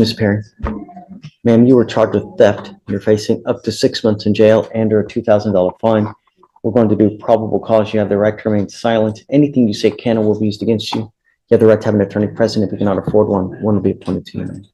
Ms. Perry, ma'am, you were charged with theft. You're facing up to 6 months in jail and or a $2,000 fine. We're going to do probable cause. You have the right to remain silent. Anything you say can or will be used against you. You have the right to have an attorney present. If you cannot afford one will be appointed to you, ma'am.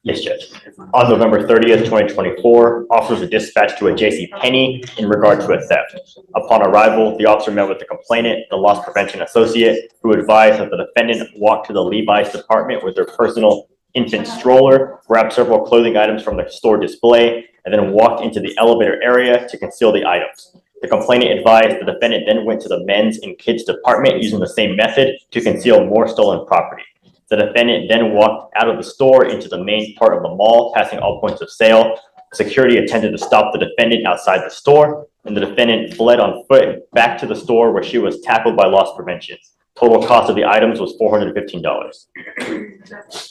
Yes, Judge. On November 30th, 2024, officers were dispatched to a J.C. Penney in regard to a theft. Upon arrival, the officer met with the complainant, the loss prevention associate, who advised that the defendant walked to the Levi's department with their personal infant stroller, grabbed several clothing items from the store display, and then walked into the elevator area to conceal the items. The complainant advised the defendant then went to the men's and kids department using the same method to conceal more stolen property. The defendant then walked out of the store into the main part of the mall, passing all points of sale. Security attempted to stop the defendant outside the store, and the defendant fled on foot back to the store where she was tackled by loss prevention. Total cost of the items was $415.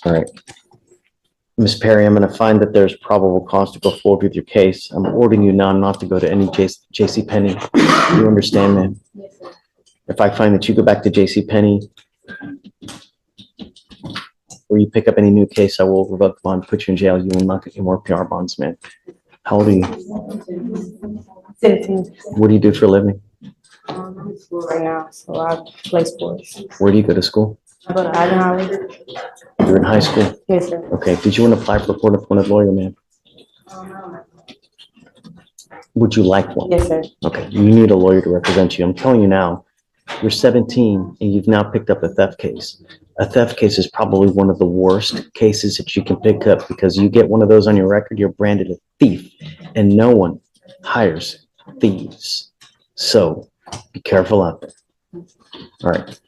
All right. Ms. Perry, I'm going to find that there's probable cause to go forward with your case. I'm ordering you now not to go to any J.C. Penney. You understand, ma'am? Yes, sir. If I find that you go back to J.C. Penney or you pick up any new case, I will revoke the bond, put you in jail. You will not get any more PR bonds, man. How old are you? 17. What do you do for a living? I'm in school right now, so I play sports. Where do you go to school? I go to Idaho. You're in high school. Yes, sir. Okay. Did you want to apply for a court-appointed lawyer, ma'am? Would you like one? Yes, sir. Okay. You need a lawyer to represent you. I'm telling you now, you're 17 and you've now picked up a theft case. A theft case is probably one of the worst cases that you can pick up because you get one of those on your record, you're branded a thief, and no one hires thieves. So be careful out there. All right.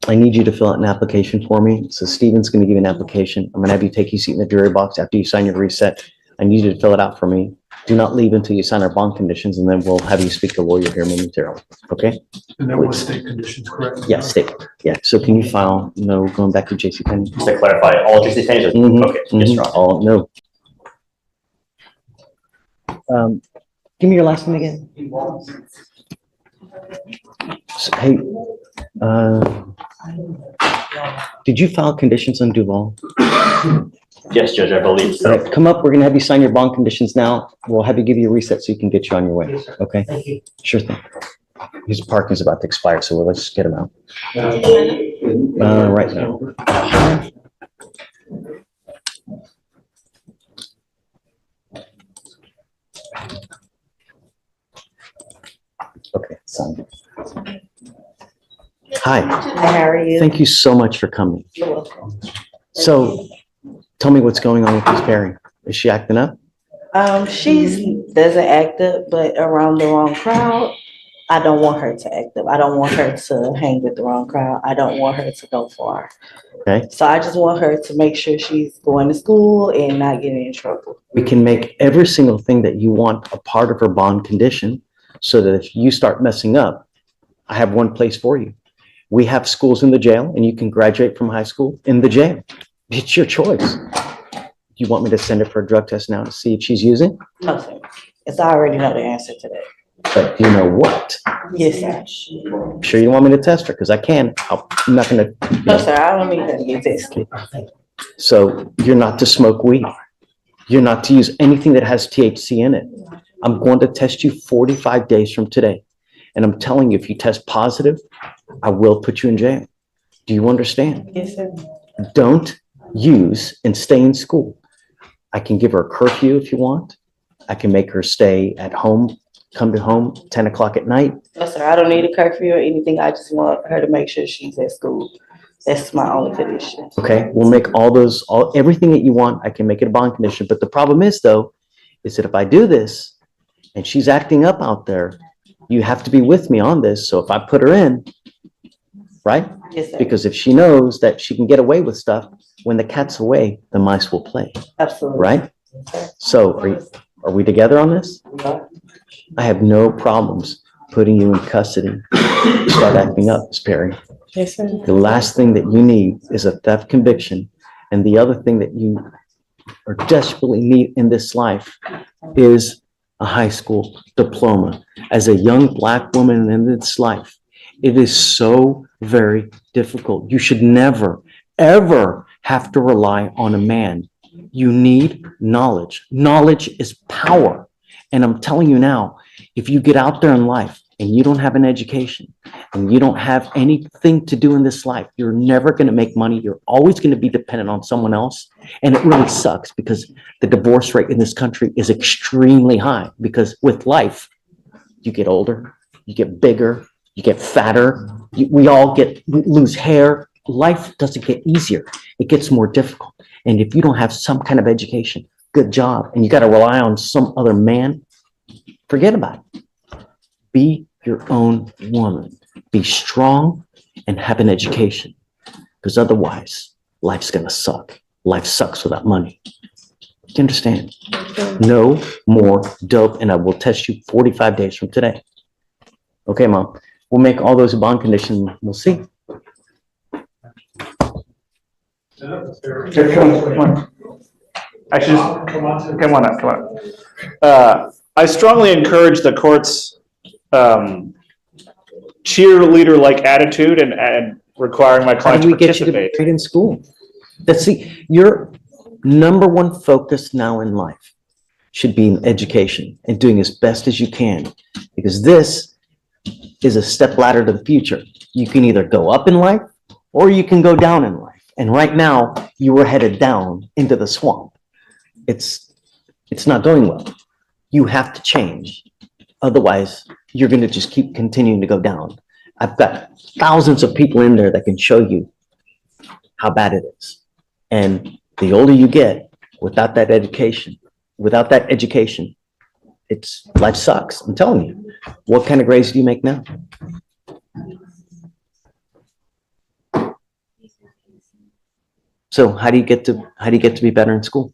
I need you to fill out an application for me. So Steven's going to give you an application. I'm going to have you take your seat in the jury box after you sign your reset. I need you to fill it out for me. Do not leave until you sign our bond conditions, and then we'll have you speak to a lawyer here momentarily. Okay? And that was state conditions, correct? Yeah, state. Yeah. So can you file, no, going back to J.C. Penney? Just to clarify, all J.C. Penney's? Okay, yes, Your Honor. Oh, no. Give me your last name again. So, hey, did you file conditions on Duval? Yes, Judge, I believe All so. right, come up. We're gonna have you sign your bond conditions now. We'll have you give you a reset so you can get you on your way. Okay? Thank you. Sure thing. His parking is about to expire, so let's just get him out. Right now. Okay, sign. Hi, How are you? thank you so much for coming. You're welcome. So, tell me what's going on with Miss Perry. Is she acting up? She doesn't act up, but around the wrong crowd. I don't want her to act up. I don't want her to hang with the wrong crowd. I don't want her to go far. Okay. So I just want her to make sure she's going to school and not getting in trouble. We can make every single thing that you want a part of her bond condition so that if you start messing up, I have one place for you. We have schools in the jail and you can graduate from high school in the jail. It's your choice. You want me to send her for a drug test now to see if she's using? No, sir. It's I already know the answer to that. But you know what? Yes, sir. I'm sure you want me to test her because I can. I'm not going to. No, sir. I don't need her to get tested. So you're not to smoke weed. You're not to use anything that has THC in it. I'm going to test you 45 days from today. And I'm telling you, if you test positive, I will put you in jail. Do you understand? Yes, sir. Don't use and stay in school. I can give her a curfew if you want. I can make her stay at home, come to home 10 o'clock at night. No, sir. I don't need a curfew or anything. I just want her to make sure she's at school. That's my only condition. Okay, we'll make everything that you want. I can make it a bond condition. But the problem is though, is that if I do this and she's acting up out there, you have to be with me on this. So if I put her in, right? Yes, sir. Because if she knows that she can get away with stuff, when the cat's away, the mice will play, Absolutely. right? Yes, So are we together on this? sir. I have no problems putting you in custody. Start acting up, Ms. Perry. Yes, sir. The last thing that you need is a theft conviction. And the other thing that you are desperately need in this life is a high school diploma. As a young Black woman in this life, It is so very difficult. You should never, ever have to rely on a man. You need knowledge. Knowledge is power. And I'm telling you now, if you get out there in life and you don't have an education and you don't have anything to do in this life, you're never going to make money. You're always going to be dependent on someone else. And it really sucks because the divorce rate in this country is extremely high because with life, you get older, you get bigger, you get fatter, we lose hair. Life doesn't get easier. It gets more difficult. And if you don't have some kind of education, good job, and you got to rely on some other man, forget about it. Be your own woman. Be strong and have an education. Because otherwise, life's going to suck. Life sucks without money. Do you understand? No more dope, and I will test you 45 days from today. Okay, Mom. We'll make all those a bond condition. We'll see. Come on. Actually, come on up. I strongly encourage the court's cheerleader-like attitude and requiring my How client do to we get you to be participate. great in school? Let's see, your number one focus now in life should be in education and doing as best as you can, because this is a step ladder to the future. You can either go up in life or you can go down in life. And right now, you were headed down into the swamp. It's not going well. You have to change. Otherwise, you're going to just keep continuing to go down. I've got thousands of people in there that can show you how bad it is. And the older you get, without that education, life sucks. I'm telling you. What kind of grades do you make now? So how do you get to be better in school?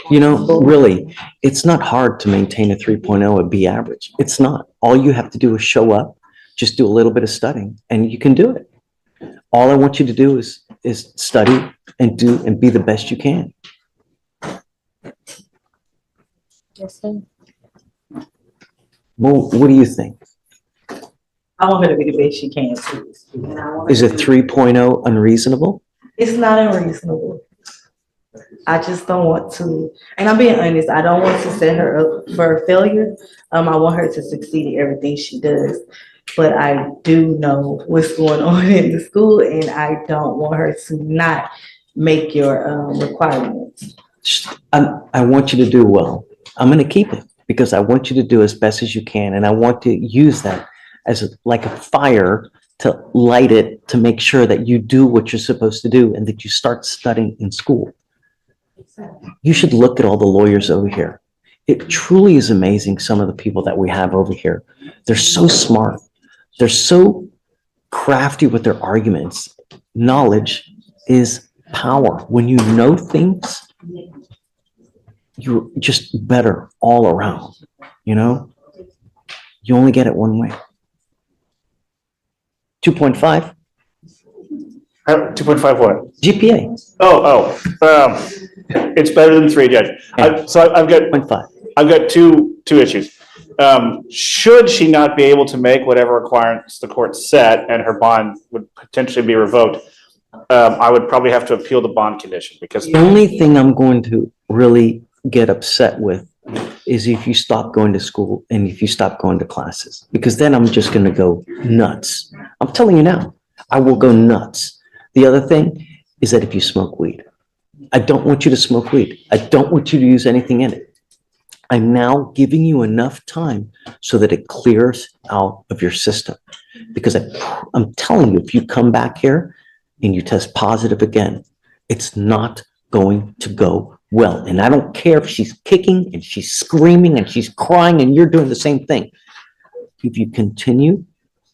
You know, really, it's not hard to maintain a 3.0 or B average. It's not. All you have to do is show up, just do a little bit of studying, and you can do it. All I want you to do is study and be the best you can. Yes, sir. Well, what do you think? I want her to be the best she can too. And I want her Is to a be- 3.0 unreasonable? It's not unreasonable. I just don't want to, and I'm being honest, I don't want to set her up for failure. I want her to succeed in everything she does. But I do know what's going on in the school, and I don't want her to not make your requirements. I want you to do well. I'm going to keep it because I want you to do as best as you can. And I want to use that as like a fire to light it, to make sure that you do what you're supposed to do and that you start studying in school. You should look at all the lawyers over here. It truly is amazing, some of the people that we have over here. They're so smart. They're so crafty with their arguments. Knowledge is power. When you know things, you're just better all around, you know? You only get it one way. 2.5 2.5 what? GPA, It's better than 3, Judge. I've got 0.5. two issues. Should she not be able to make whatever requirements the court set and her bond would potentially be revoked, I would probably have to appeal the bond condition because The only thing I'm going to really get upset with is if you stop going to school and if you stop going to classes, because then I'm just going to go nuts. I'm telling you now, I will go nuts. The other thing is that if you smoke weed, I don't want you to smoke weed. I don't want you to use anything in it. I'm now giving you enough time so that it clears out of your system. Because I'm telling you, if you come back here and you test positive again, it's not going to go well. And I don't care if she's kicking and she's screaming and she's crying and you're doing the same thing. If you continue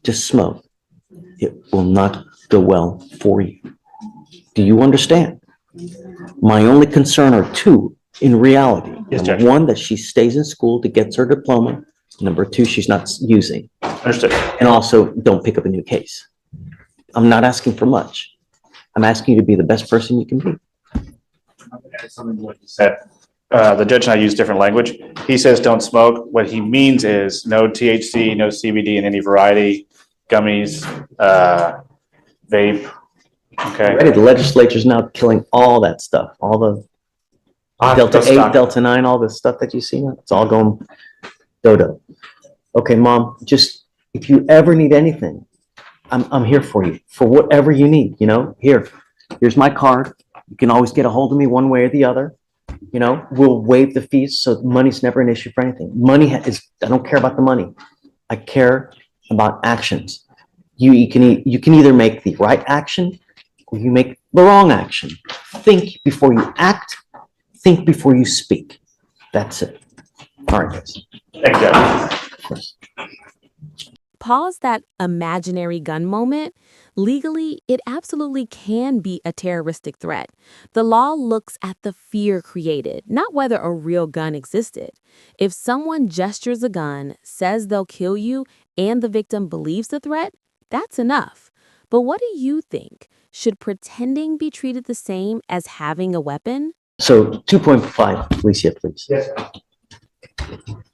to smoke, it will not go well for you. Do you understand? My only concern are two in reality. Yes, Number Judge. one, that she stays in school to get her diploma. Number two, she's not using. understood. And also, don't pick up a new case. I'm not asking for much. I'm asking you to be the best person you can be. I'm gonna add something to what you said. the judge and I use different language. He says don't smoke. What he means is no THC, no CBD in any variety, gummies, vape. Okay. Already, the legislature's now killing all that stuff, all the Delta 8, Delta 9, all this stuff that you see now. It's all going dodo. Okay, Mom, just if you ever need anything, I'm here for you, for whatever you need, you know? Here's my card. You can always get a hold of me one way or the other. You know, we'll waive the fees, so money's never an issue for anything. I don't care about the money. I care about actions. You can either make the right action or you make the wrong action. Think before you act, think before you speak. That's it. All right, guys. Thank you, Judge. Pause that imaginary gun moment. Legally, it absolutely can be a terroristic threat. The law looks at the fear created, not whether a real gun existed. If someone gestures a gun, says they'll kill you, and the victim believes the threat, that's enough. But what do you think? Should pretending be treated the same as having a weapon? So 2.5, Alicia, please. Yes.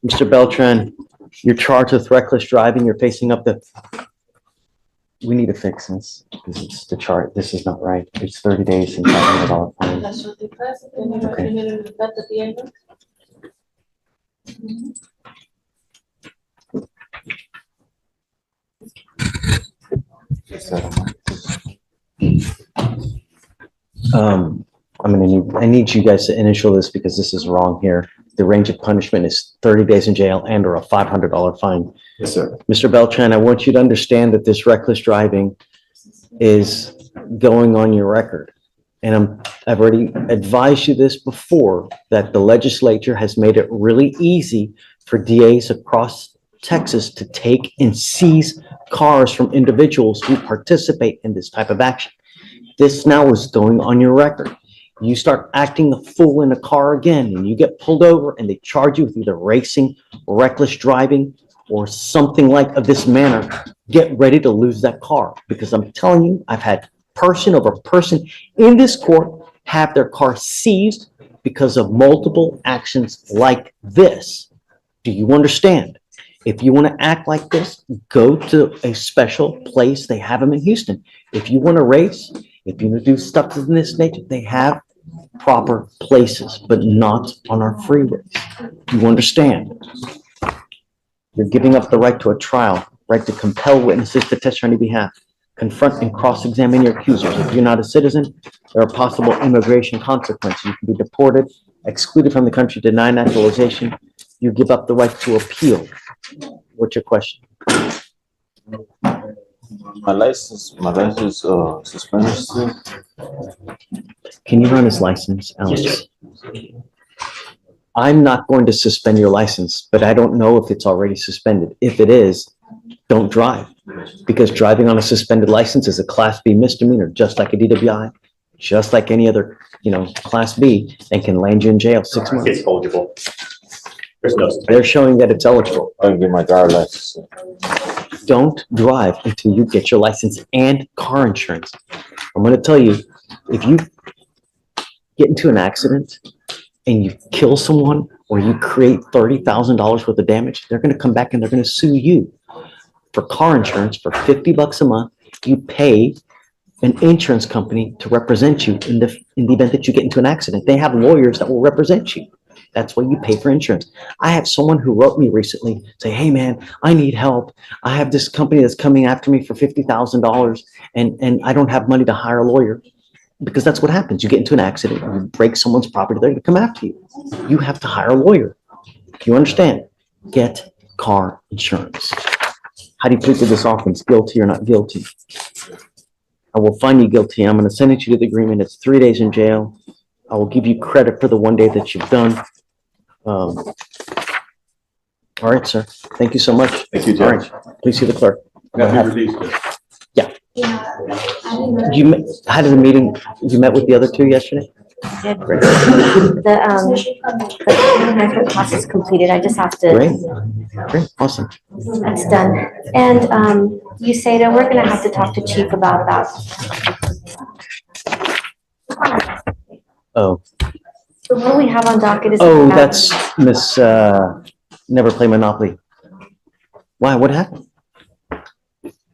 Mr. Beltran, you're charged with reckless driving. You're facing up to. We need to fix this because it's the chart. This is not right. It's 30 days and $500 fine. I need you guys to initial this because this is wrong here. The range of punishment is 30 days in jail and or a $500 fine. Yes, sir. Mr. Beltran, I want you to understand that this reckless driving is going on your record. And I've already advised you this before, that the legislature has made it really easy for DAs across Texas to take and seize cars from individuals who participate in this type of action. This now is going on your record. You start acting the fool in a car again and you get pulled over and they charge you with either racing, reckless driving, or something like of this manner, get ready to lose that car. Because I'm telling you, I've had person over person in this court have their car seized because of multiple actions like this. Do you understand? If you want to act like this, go to a special place. They have them in Houston. If you want to race, if you want to do stuff in this nature, they have proper places, but not on our freeways. You understand? You're giving up the right to a trial, right to compel witnesses to testify on your behalf, confront and cross-examine your accusers. If you're not a citizen, there are possible immigration consequences. You can be deported, excluded from the country, denied naturalization. You give up the right to appeal. What's your question? My license suspended still. Can you run his license, Alex? I'm not going to suspend your license, but I don't know if it's already suspended. If it is, don't drive. Because driving on a suspended license is a Class B misdemeanor, just like a DWI, just like any other, Class B, and can land you in jail 6 months. It's eligible. There's no. They're showing that it's eligible. I can get my driver's license. Don't drive until you get your license and car insurance. I'm going to tell you, if you get into an accident and you kill someone or you create $30,000 worth of damage, they're going to come back and they're going to sue you for car insurance for $50 a month. You pay an insurance company to represent you in the event that you get into an accident. They have lawyers that will represent you. That's why you pay for insurance. I have someone who wrote me recently say, hey man, I need help. I have this company that's coming after me for $50,000 and I don't have money to hire a lawyer. Because that's what happens. You get into an accident, you break someone's property, they're going to come after you. You have to hire a lawyer. You understand? Get car insurance. How do you plead to this offense? Guilty or not guilty? I will find you guilty. I'm going to send you to the agreement. It's 3 days in jail. I will give you credit for the 1 day that you've done. All right, sir. Thank you so much. Thank you, All Judge. right. Please see the clerk. Yeah. How did the meeting, you met with the other two yesterday? Great. The process is completed. I just have to. Great. Awesome. That's done. And you say that we're gonna have to talk to Chief about that. Oh, So what we have on docket is. Oh, that's Miss, Never Play Monopoly. Why, what happened?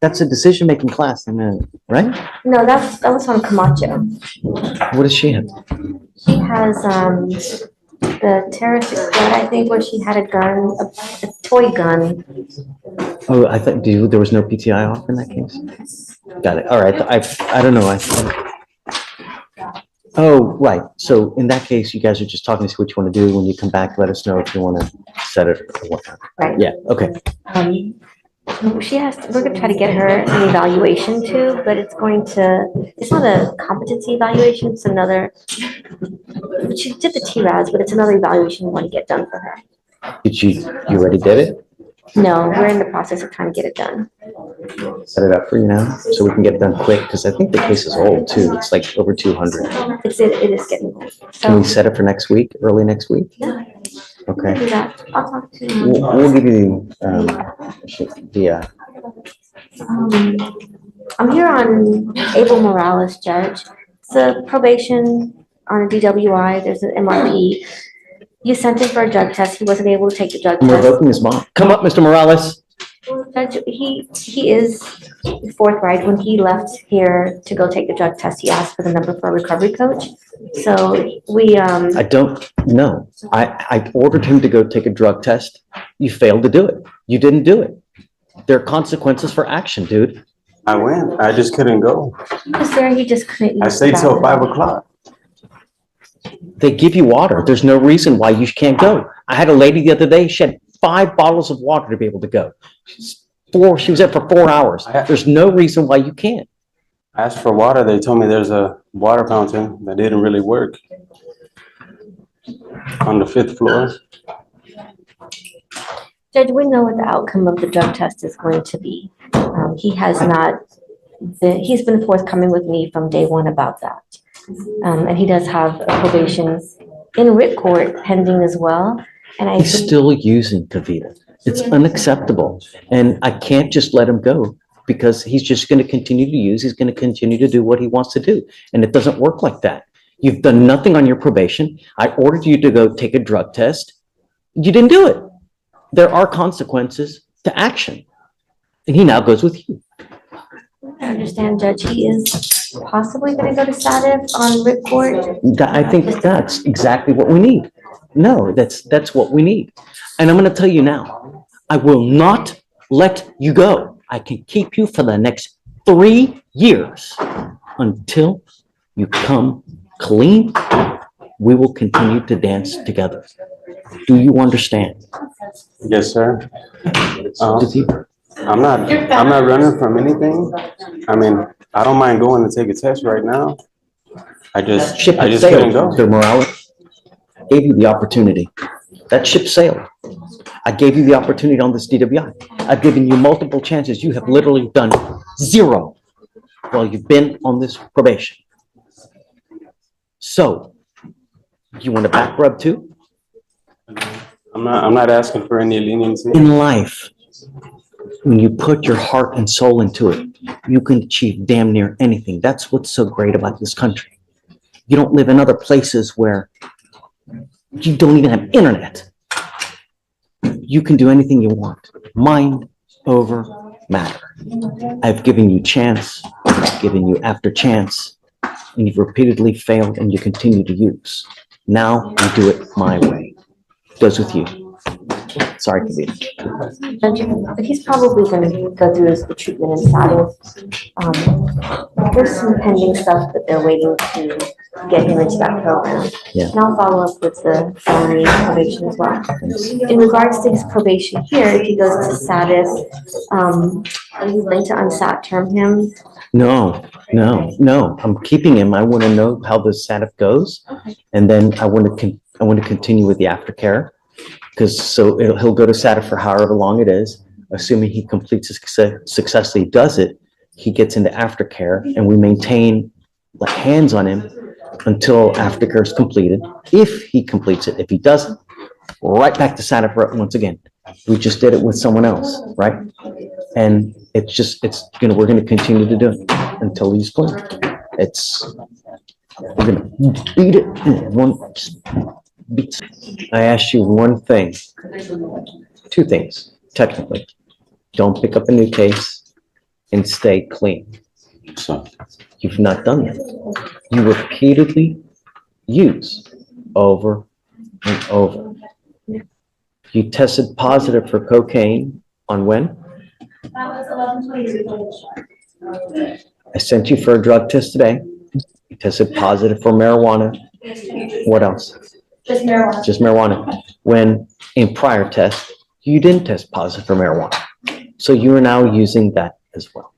That's a decision-making class, right? No, that was on Camacho. What does she have? She has, the terroristic threat, I think, where she had a gun, a toy gun. Oh, I thought, there was no PTI off in that case? Got it. All right. I don't know. Oh, right. So in that case, you guys are just talking to see what you want to do. When you come back, let us know if you want to set it or whatnot. Right. Yeah, okay. We're gonna try to get her an evaluation too, but it's not a competency evaluation, it's another, she did the TRAS, but it's another evaluation we want to get done for her. You already did it? No, we're in the process of trying to get it done. Set it up for you now so we can get it done quick because I think the case is old too. It's like over 200. It is getting old. Can we So, set it for next week, early next week? yeah, we can Okay. do that. I'll talk to, We'll give you I'm here on Abel Morales, judge. It's a probation on a DWI, there's an MRP. You sent him for a drug test, he wasn't able to take the drug I'm test. revoking his bond. Come up, Mr. Morales. Judge, he is forthright. When he left here to go take the drug test, he asked for the number for a recovery coach. So we, I don't know. I ordered him to go take a drug test. You failed to do it. You didn't do it. There are consequences for action, dude. I went, I just couldn't go. he was there, he just couldn't. I use stayed the till bathroom. 5 o'clock. They give you water. There's no reason why you can't go. I had a lady the other day, she had 5 bottles of water to be able to go. She was there for 4 hours. There's no reason why you can't. I asked for water, they told me there's a water fountain that didn't really work on the 5th floor. Judge, we know what the outcome of the drug test is going to be. He has not, he's been forthcoming with me from day one about that. And he does have a probation in writ court pending as well. And I He's think still using Kavita. It's unacceptable. And I can't just let him go because he's just going to continue to use. He's going to continue to do what he wants to do. And it doesn't work like that. You've done nothing on your probation. I ordered you to go take a drug test. You didn't do it. There are consequences to action. And he now goes with you. I understand, Judge, he is possibly going to go to SADF on writ court. I think that's exactly what we need. No, that's what we need. And I'm going to tell you now, I will not let you go. I can keep you for the next 3 years until you come clean. We will continue to dance together. Do you understand? Yes, sir. Does he- I'm not running from anything. I mean, I don't mind going to take a test right now. I just Ship had couldn't sailed, go. Mr. Morales. Gave you the opportunity. That ship sailed. I gave you the opportunity on this DWI. I've given you multiple chances. You have literally done 0 while you've been on this probation. So, you want a back rub too? I'm not asking for any leniency. In life, when you put your heart and soul into it, you can achieve damn near anything. That's what's so great about this country. You don't live in other places where you don't even have internet. You can do anything you want. Mind over matter. I've given you chance, I've given you after chance, and you've repeatedly failed and you continue to use. Now you do it my way. Goes with you. Sorry, Kavita. Judge, he's probably going to go through the treatment in SADF. There's some pending stuff that they're waiting to get him into that program. Yeah. And I'll follow up with the felony probation as well. In regards to his probation here, if he goes to SADF, are you going to unsat term him? No. I'm keeping him. I want to know how the SADF goes. And then I want to continue with the aftercare. Because he'll go to SADF for however long it is, assuming he completes it successfully, does it, he gets into aftercare and we maintain hands on him until aftercare is completed. If he completes it, if he doesn't, right back to SADF once again. We just did it with someone else, right? And we're gonna continue to do it until he's clean. We're gonna beat it in one. I asked you one thing, two things, technically. Don't pick up a new case and stay clean. So, You've not done that. You repeatedly use over and over. You tested positive for cocaine on when? I sent you for a drug test today. You tested positive for marijuana. What else? Just marijuana. Just marijuana. When in prior tests, you didn't test positive for marijuana. So you are now using that as well.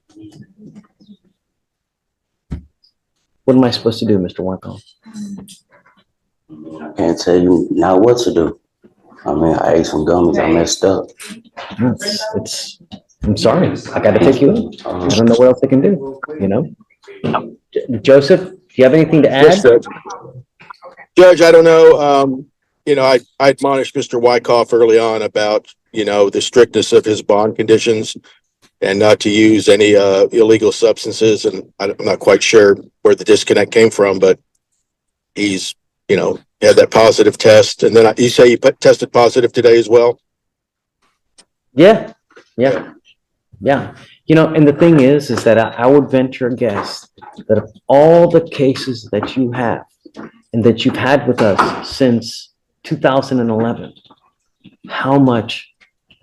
What am I supposed to do, Mr. Wyckoff? can't tell you now what to do. I mean, I ate some gummies, I messed up. I'm sorry, I gotta take you in. I don't know what else I can do, you know? Joseph, do you have anything to Yes, add? Judge. Judge, I don't know, I admonished Mr. Wyckoff early on about, the strictness of his bond conditions and not to use any illegal substances, and I'm not quite sure where the disconnect came from, but he's, had that positive test, and then you say you tested positive today as well? Yeah. And the thing is that I would venture a guess that of all the cases that you have and that you've had with us since 2011, how much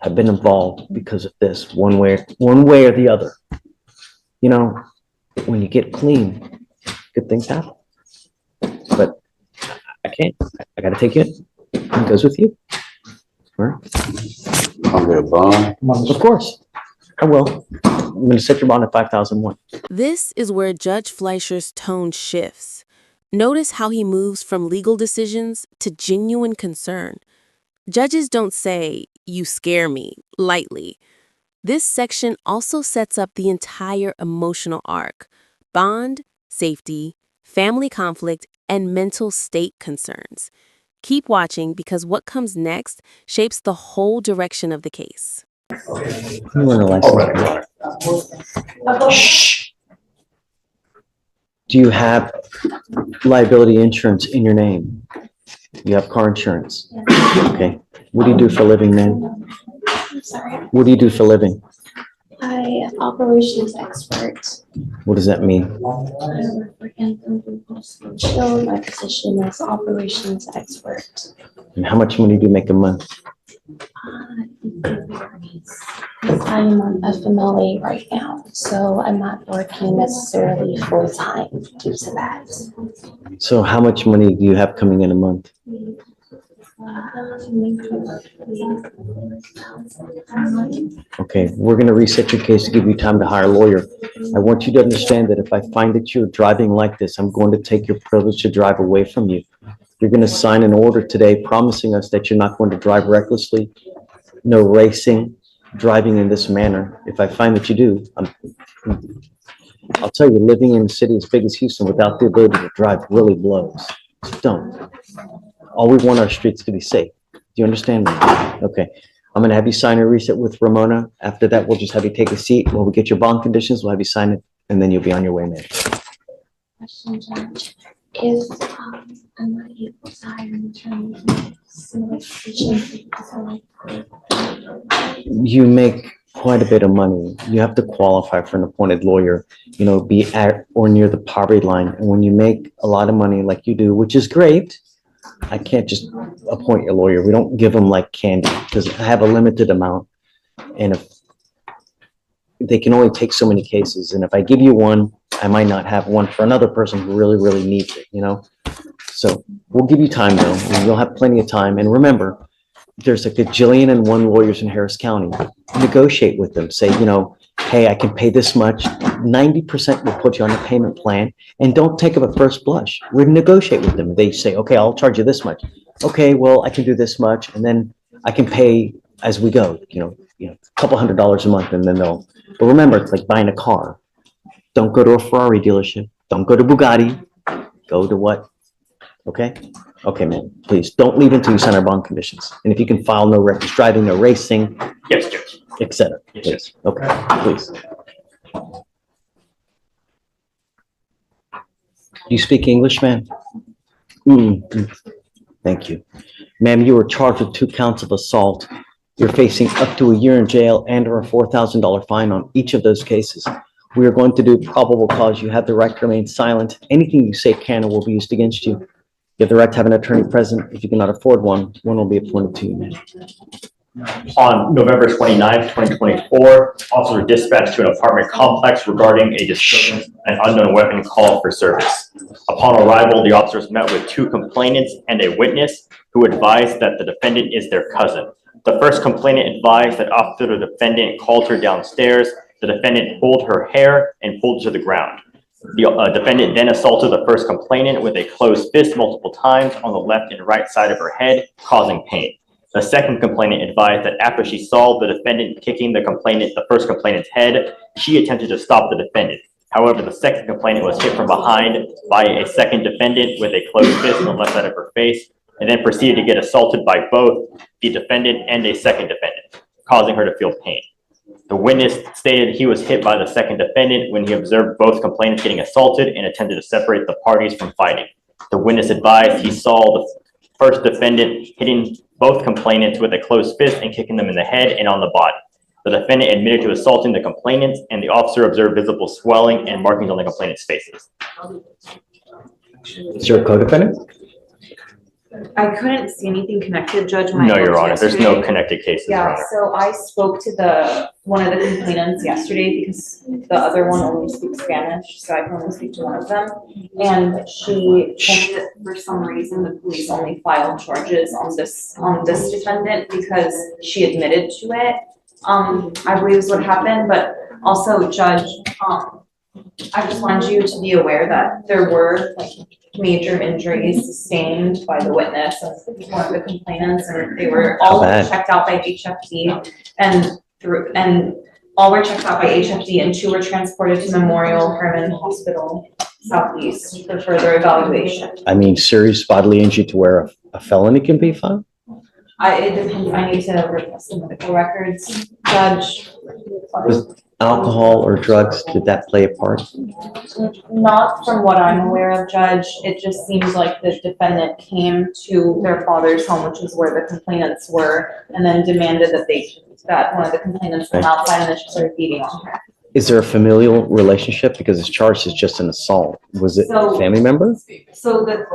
have been involved because of this one way or the other? When you get clean, good things happen. But I can't. I gotta take it. It goes with you. All right. I'll get a bond. Of course, I will. I'm gonna set your bond at 5,001. This is where Judge Fleischer's tone shifts. Notice how he moves from legal decisions to genuine concern. Judges don't say, "You scare me," lightly. This section also sets up the entire emotional arc: bond, safety, family conflict, and mental state concerns. Keep watching because what comes next shapes the whole direction of the case. You want a license? Shh. Do you have liability insurance in your name? You have car insurance? Okay. What do you do for a living, man? I'm sorry. What do you do for a living? I operations expert. What does that mean? I work for Anthem Blue Shield. My position is operations expert. And how much money do you make a month? I am on FMLA right now, so I'm not working necessarily full time due to that. So how much money do you have coming in a month? Okay, we're gonna reset your case to give you time to hire a lawyer. I want you to understand that if I find that you're driving like this, I'm going to take your privilege to drive away from you. You're gonna sign an order today promising us that you're not going to drive recklessly, no racing, driving in this manner. If I find that you do, I'll tell you, living in a city as big as Houston without the ability to drive really blows. So don't. All we want our streets to be safe. Do you understand me? Okay. I'm gonna have you sign a reset with Ramona. After that, we'll just have you take a seat. While we get your bond conditions, we'll have you sign it, and then you'll be on your way, man. Question, Judge. If I'm not able to hire an attorney, You make quite a bit of money. You have to qualify for an appointed lawyer, be at or near the poverty line. And when you make a lot of money like you do, which is great, I can't just appoint your lawyer. We don't give them like candy because I have a limited amount. And if they can only take so many cases, and if I give you one, I might not have one for another person who really, really needs it, So we'll give you time though, and you'll have plenty of time. And remember, there's like a gajillion and one lawyers in Harris County. Negotiate with them. Say, hey, I can pay this much. 90% will put you on a payment plan, and don't take up a first blush. We negotiate with them. They say, okay, I'll charge you this much. Okay, well, I can do this much, and then I can pay as we go. A couple $100s a month, and then they'll. But remember, it's like buying a car. Don't go to a Ferrari dealership. Don't go to Bugatti. Go to what? Okay? Okay, man, please don't leave until you sign our bond conditions. And if you can file no reckless driving, no racing, Yes, Judge. et cetera. Yes, Please. Okay, please. You speak English, man? Thank you. Ma'am, you were charged with 2 counts of assault. You're facing up to a year in jail and or a $4,000 fine on each of those cases. We are going to do probable cause. You have the right to remain silent. Anything you say can or will be used against you. You have the right to have an attorney present. If you cannot afford one will be appointed to you, ma'am. On November 29th, 2024, officers were dispatched to an apartment complex regarding a disturbance, an unknown weapon call for service. Upon arrival, the officers met with 2 complainants and a witness who advised that the defendant is their cousin. The first complainant advised that after the defendant called her downstairs, the defendant pulled her hair and pulled her to the ground. The defendant then assaulted the first complainant with a closed fist multiple times on the left and right side of her head, causing pain. The second complainant advised that after she saw the defendant kicking the first complainant's head, she attempted to stop the defendant. However, the second complainant was hit from behind by a second defendant with a closed fist on the left side of her face, and then proceeded to get assaulted by both the defendant and a second defendant, causing her to feel pain. The witness stated he was hit by the second defendant when he observed both complainants getting assaulted and attempted to separate the parties from fighting. The witness advised he saw the first defendant hitting both complainants with a closed fist and kicking them in the head and on the body. The defendant admitted to assaulting the complainants, and the officer observed visible swelling and markings on the complainants' faces. Is your co-defendant? I couldn't see anything connected, Judge. No, Your Honor, there's no connected cases, Your Yeah, Honor. so I spoke to one of the complainants yesterday because the other one only speaks Spanish, so I can only speak to one of them. And she told me that for some reason, the police only filed charges on this defendant because she admitted to it. I believe is what happened, but also, Judge, I just wanted you to be aware that there were like major injuries sustained by the witness and one of the complainants, and they were all checked out by HFD and all were checked out by HFD, and 2 were transported to Memorial Hermann Hospital Southeast for further evaluation. I mean, serious bodily injury to where a felony can be filed? It depends. I need to request the medical records, Judge. Was alcohol or drugs, did that play a part? Not from what I'm aware of, Judge. It just seems like the defendant came to their father's home, which is where the complainants were, and then demanded that one of the complainants come outside, and then she started beating on her. Is there a familial relationship? Because it's charged as just an assault. Was it a family member? So the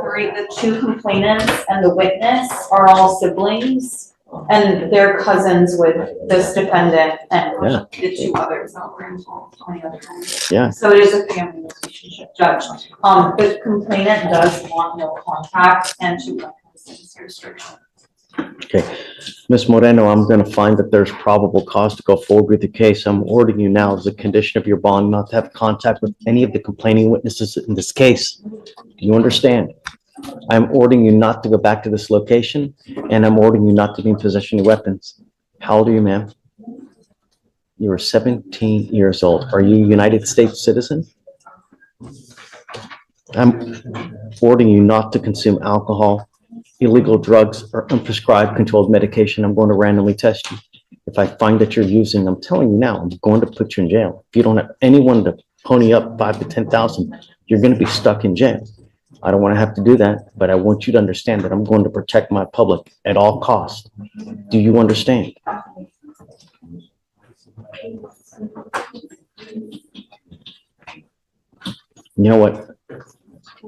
2 complainants and the witness are all siblings, and they're cousins with this defendant and the 2 others that were involved on the other hand. Yeah. So it is a family relationship, Judge. The complainant does want no contact and to license restriction. Okay. Ms. Moreno, I'm going to find that there's probable cause to go forward with the case. I'm ordering you now as a condition of your bond not to have contact with any of the complaining witnesses in this case. Do you understand? I'm ordering you not to go back to this location, and I'm ordering you not to be in possession of weapons. How old are you, ma'am? You are 17 years old. Are you a United States citizen? I'm ordering you not to consume alcohol, illegal drugs, or unprescribed controlled medication. I'm going to randomly test you. If I find that you're using, I'm telling you now, I'm going to put you in jail. If you don't have anyone to pony up 5 to 10,000, you're going to be stuck in jail. I don't want to have to do that, but I want you to understand that I'm going to protect my public at all costs. Do you understand? You know what?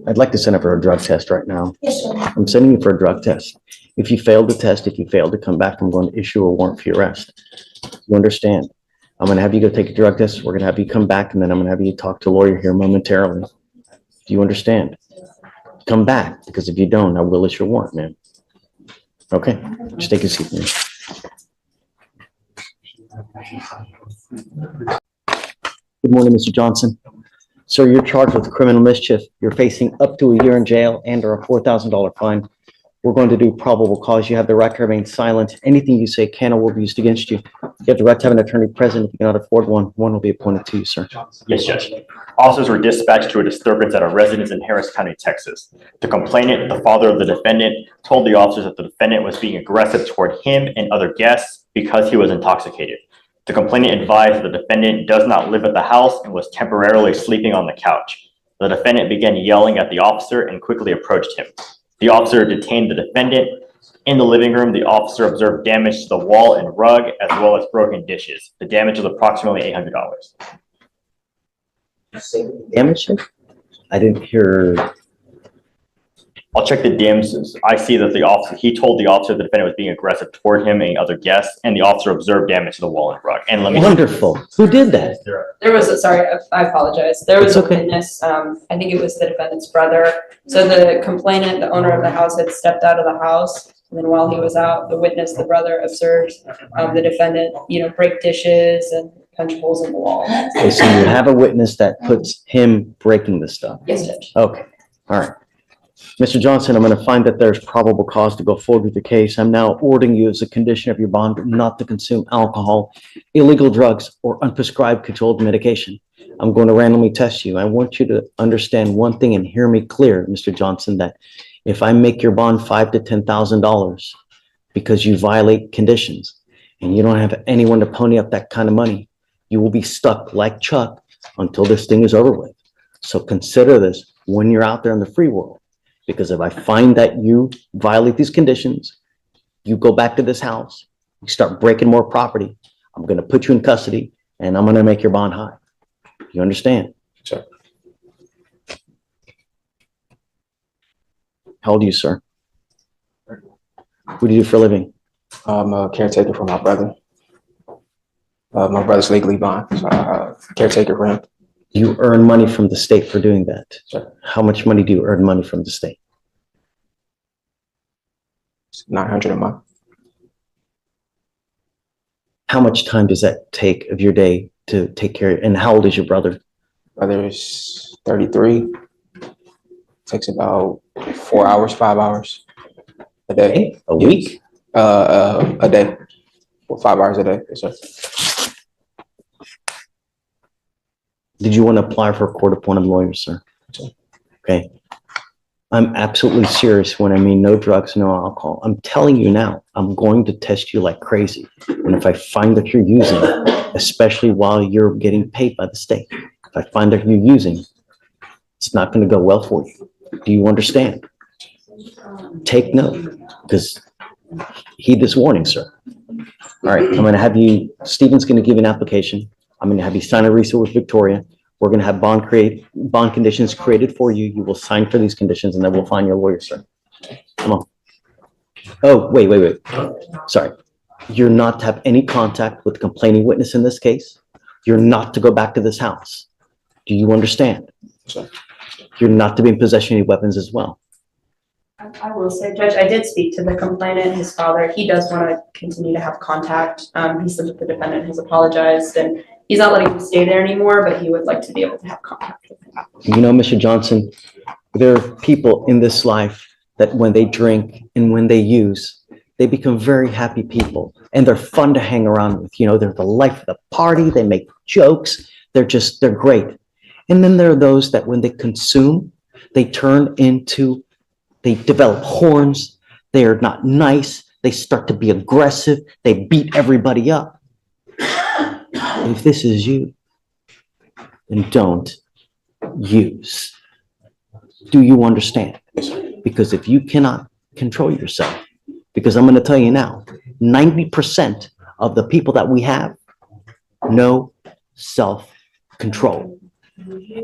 I'd like to send her for a drug test right now. Yes, sir. I'm sending you for a drug test. If you fail the test, if you fail to come back, I'm going to issue a warrant for your arrest. You understand? I'm going to have you go take a drug test. We're going to have you come back, and then I'm going to have you talk to a lawyer here momentarily. Do you understand? Come back, because if you don't, I will issue a warrant, man. Okay, just take a seat, man. Good morning, Mr. Johnson. Sir, you're charged with criminal mischief. You're facing up to a year in jail and or a $4,000 fine. We're going to do probable cause. You have the right to remain silent. Anything you say can or will be used against you. You have the right to have an attorney present. If you cannot afford one will be appointed to you, sir. Yes, Judge. Officers were dispatched to a disturbance at a residence in Harris County, Texas. The complainant, the father of the defendant, told the officers that the defendant was being aggressive toward him and other guests because he was intoxicated. The complainant advised the defendant does not live at the house and was temporarily sleeping on the couch. The defendant began yelling at the officer and quickly approached him. The officer detained the defendant. In the living room, the officer observed damage to the wall and rug, as well as broken dishes. The damage was approximately $800. Damage? I didn't hear. I'll check the damages. I see that he told the officer the defendant was being aggressive toward him and the other guests, and the officer observed damage to the wall and rug. And let me. Wonderful. Who did that? There was I apologize. There was It's a okay. witness, I think it was the defendant's brother. So the complainant, the owner of the house, had stepped out of the house. And then while he was out, the witness, the brother, observed the defendant, break dishes and punch holes in the wall. Okay, so you have a witness that puts him breaking the stuff. Yes, Judge. Okay, all right. Mr. Johnson, I'm going to find that there's probable cause to go forward with the case. I'm now ordering you as a condition of your bond not to consume alcohol, illegal drugs, or unprescribed controlled medication. I'm going to randomly test you. I want you to understand one thing and hear me clear, Mr. Johnson, that if I make your bond $5,000 to $10,000 because you violate conditions and you don't have anyone to pony up that kind of money, you will be stuck like Chuck until this thing is over with. So consider this when you're out there in the free world. Because if I find that you violate these conditions, you go back to this house, you start breaking more property, I'm going to put you in custody and I'm going to make your bond high. You understand? Sure. How old are you, sir? What do you do for a living? I'm a caretaker for my brother. My brother's legally bond, so caretaker for him. You earn money from the state for doing that. Sure. How much money do you earn money from the state? It's $900 a month. How much time does that take of your day to take care of? And how old is your brother? Brother is 33. Takes about 4 hours, 5 hours a day. A week? A day. 4 5 hours a day. Yes, sir. Did you want to apply for a court-appointed lawyer, sir? Sure. Okay. I'm absolutely serious when I mean no drugs, no alcohol. I'm telling you now, I'm going to test you like crazy. And if I find that you're using, especially while you're getting paid by the state, if I find that you're using, it's not going to go well for you. Do you understand? Take note, because heed this warning, sir. All right, I'm going to have you, Stephen's going to give you an application. I'm going to have you sign a receipt with Victoria. We're going to have bond conditions created for you. You will sign for these conditions and then we'll find your lawyer, sir. Come on. Oh, wait. Sorry. You're not to have any contact with the complaining witness in this case. You're not to go back to this house. Do you understand? Sure. You're not to be in possession of any weapons as well. I will say, Judge, I did speak to the complainant, his father. He does want to continue to have contact. He said that the defendant has apologized and he's not letting him stay there anymore, but he would like to be able to have contact with him. You know, Mr. Johnson, there are people in this life that when they drink and when they use, they become very happy people and they're fun to hang around with. You know, they're the life of the party. They make jokes. They're great. And then there are those that when they consume, they develop horns. They are not nice. They start to be aggressive. They beat everybody up. If this is you, then don't use. Do you understand? Because if you cannot control yourself, because I'm going to tell you now, 90% of the people that we have, no self-control.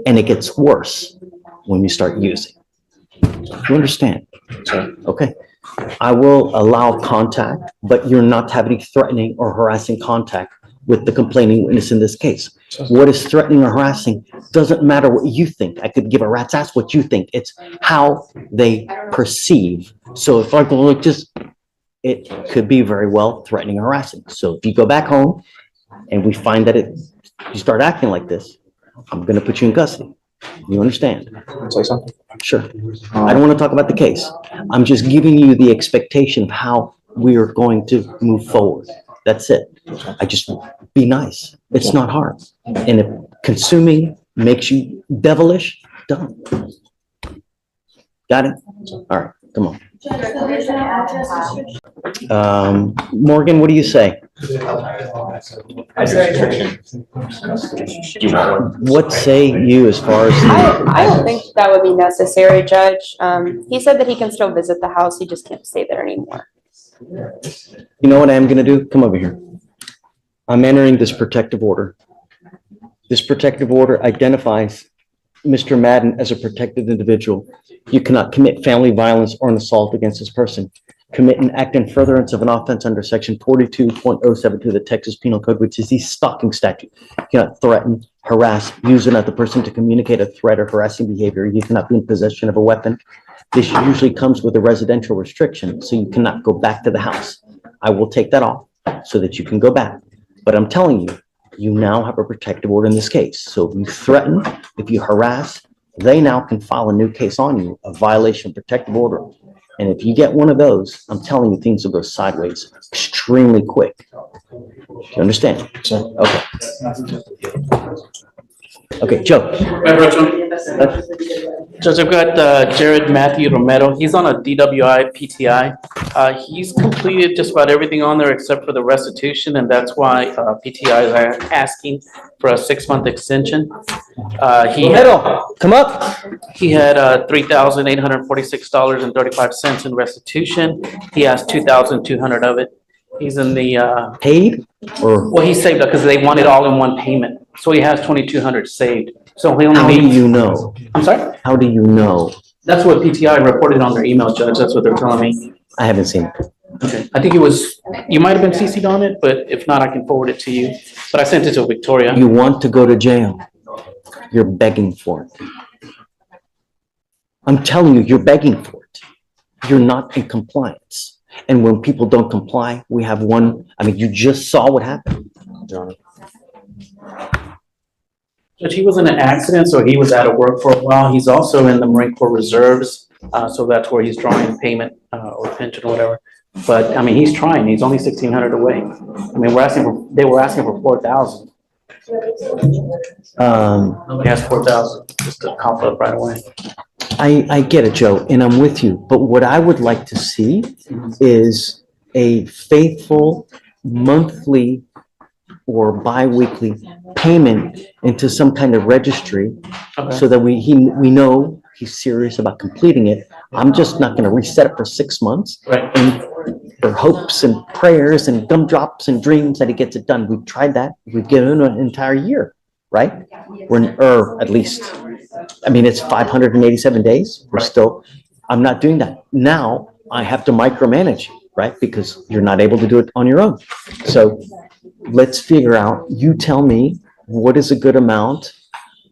And it gets worse when you start using. You understand? Okay. I will allow contact, but you're not having threatening or harassing contact with the complaining witness in this case. What is threatening or harassing doesn't matter what you think. I could give a rat's ass what you think. It's how they perceive. So if I go like this, it could be very well threatening or harassing. So if you go back home and we find that you start acting like this, I'm going to put you in custody. You understand? Say something. Sure. I don't want to talk about the case. I'm just giving you the expectation of how we are going to move forward. That's it. I just be nice. It's not hard. And if consuming makes you devilish, don't. Got it? All right. Come on. Morgan, what do you say? As a restriction. Do you want one? What say you as far as? I don't think that would be necessary, Judge. He said that he can still visit the house, he just can't stay there anymore. You know what I am gonna do? Come over here. I'm entering this protective order. This protective order identifies Mr. Madden as a protected individual. You cannot commit family violence or an assault against this person. Commit an act in furtherance of an offense under section 42.072 of the Texas Penal Code, which is the stalking statute. You cannot threaten, harass, use another person to communicate a threat or harassing behavior. You cannot be in possession of a weapon. This usually comes with a residential restriction, so you cannot go back to the house. I will take that off so that you can go back. But I'm telling you, you now have a protective order in this case. So if you threaten, if you harass, they now can file a new case on you, a violation of protective order. And if you get one of those, I'm telling you, things will go sideways extremely quick. You understand? Okay. Okay, Joe. Judge, I've got Jared Matthew Romero. He's on a DWI PTI. He's completed just about everything on there except for the restitution, and that's why PTI is asking for a 6-month extension. Romero, come up. He had $3,846.35 in restitution. He has $2,200 of it. He's in the paid or well, he saved it because they want it all in one payment. So he has $2,200 saved. So he only how do needs. you know? I'm sorry? How do you know? That's what PTI reported on their email, Judge. That's what they're telling me. I haven't seen it. Okay. I think it was, you might have been CC'd on it, but if not, I can forward it to you. But I sent it to Victoria. You want to go to jail. You're begging for it. I'm telling you, you're begging for it. You're not in compliance. And when people don't comply, we have one, I mean, you just saw what happened. John. Judge, he was in an accident, so he was out of work for a while. He's also in the Marine Corps Reserves, so that's where he's drawing payment or pension or whatever. But I mean, he's trying. He's only $1,600 away. I mean, they were asking for $4,000. Nobody has $4,000 just to cough up right away. I get it, Joe, and I'm with you. But what I would like to see is a faithful monthly or bi-weekly payment into some kind of registry so that we know he's serious about completing it. I'm just not going to reset it for 6 months and for hopes and prayers and gumdrops and dreams that he gets it done. We've tried that. We've given him an entire year, right? Or at least, I mean, it's 587 days. We're still, I'm not doing that. Now I have to micromanage, right? Because you're not able to do it on your own. So let's figure out, you tell me what is a good amount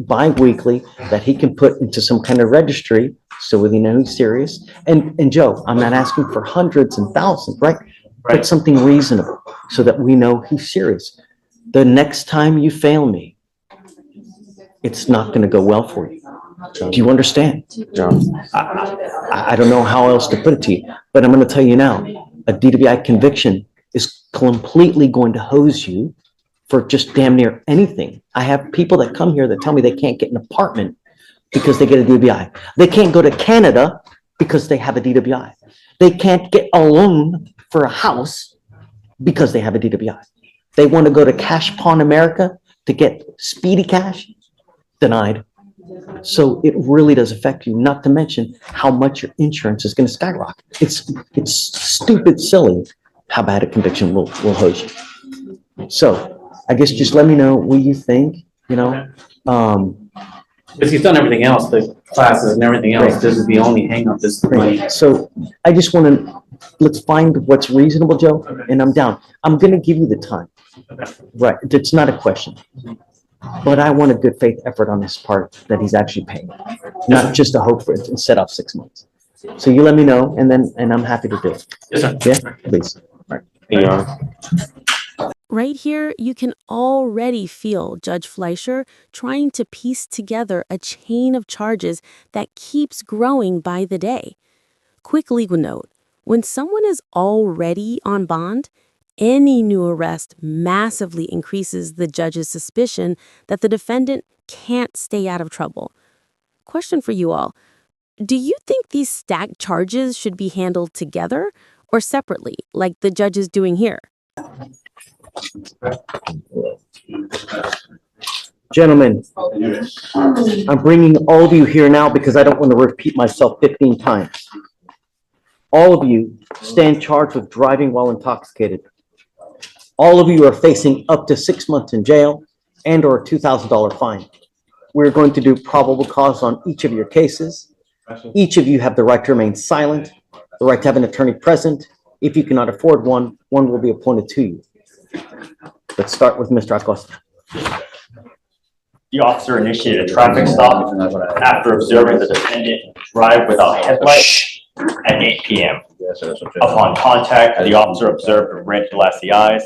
bi-weekly that he can put into some kind of registry so we know he's serious. And Joe, I'm not asking for hundreds and thousands, right? But something reasonable so that we know he's serious. The next time you fail me, it's not going to go well for you. Do you understand? John. I don't know how else to put it to you, but I'm going to tell you now, a DWI conviction is completely going to hose you for just damn near anything. I have people that come here that tell me they can't get an apartment because they get a DWI. They can't go to Canada because they have a DWI. They can't get a loan for a house because they have a DWI. They want to go to Cash Pawn America to get speedy cash, denied. So it really does affect you, not to mention how much your insurance is going to skyrocket. It's stupid silly how bad a conviction will hose you. So I guess just let me know what you think, you know. Because he's done everything else, the classes and everything else. This is the only hang up is the money. So I just want to, let's find what's reasonable, Joe, and I'm down. I'm going to give you the time. Right. It's not a question. But I want a good faith effort on his part that he's actually paying, not just a hope for it and set off 6 months. So you let me know, and I'm happy to do it. Yes, sir. Yeah, please. All right. Right here, you can already feel Judge Fleischer trying to piece together a chain of charges that keeps growing by the day. Quick legal note: when someone is already on bond, any new arrest massively increases the judge's suspicion that the defendant can't stay out of trouble. Question for you all: do you think these stacked charges should be handled together or separately, like the judge is doing here? Gentlemen, I'm bringing all of you here now because I don't want to repeat myself 15 times. All of you stand charged with driving while intoxicated. All of you are facing up to 6 months in jail and or a $2,000 fine. We're going to do probable cause on each of your cases. Each of you have the right to remain silent, the right to have an attorney present. If you cannot afford one, one will be appointed to you. Let's start with Mr. Acosta. The officer initiated a traffic stop after observing the defendant drive without headlights at 8 p.m. Upon contact, the officer observed red glassy eyes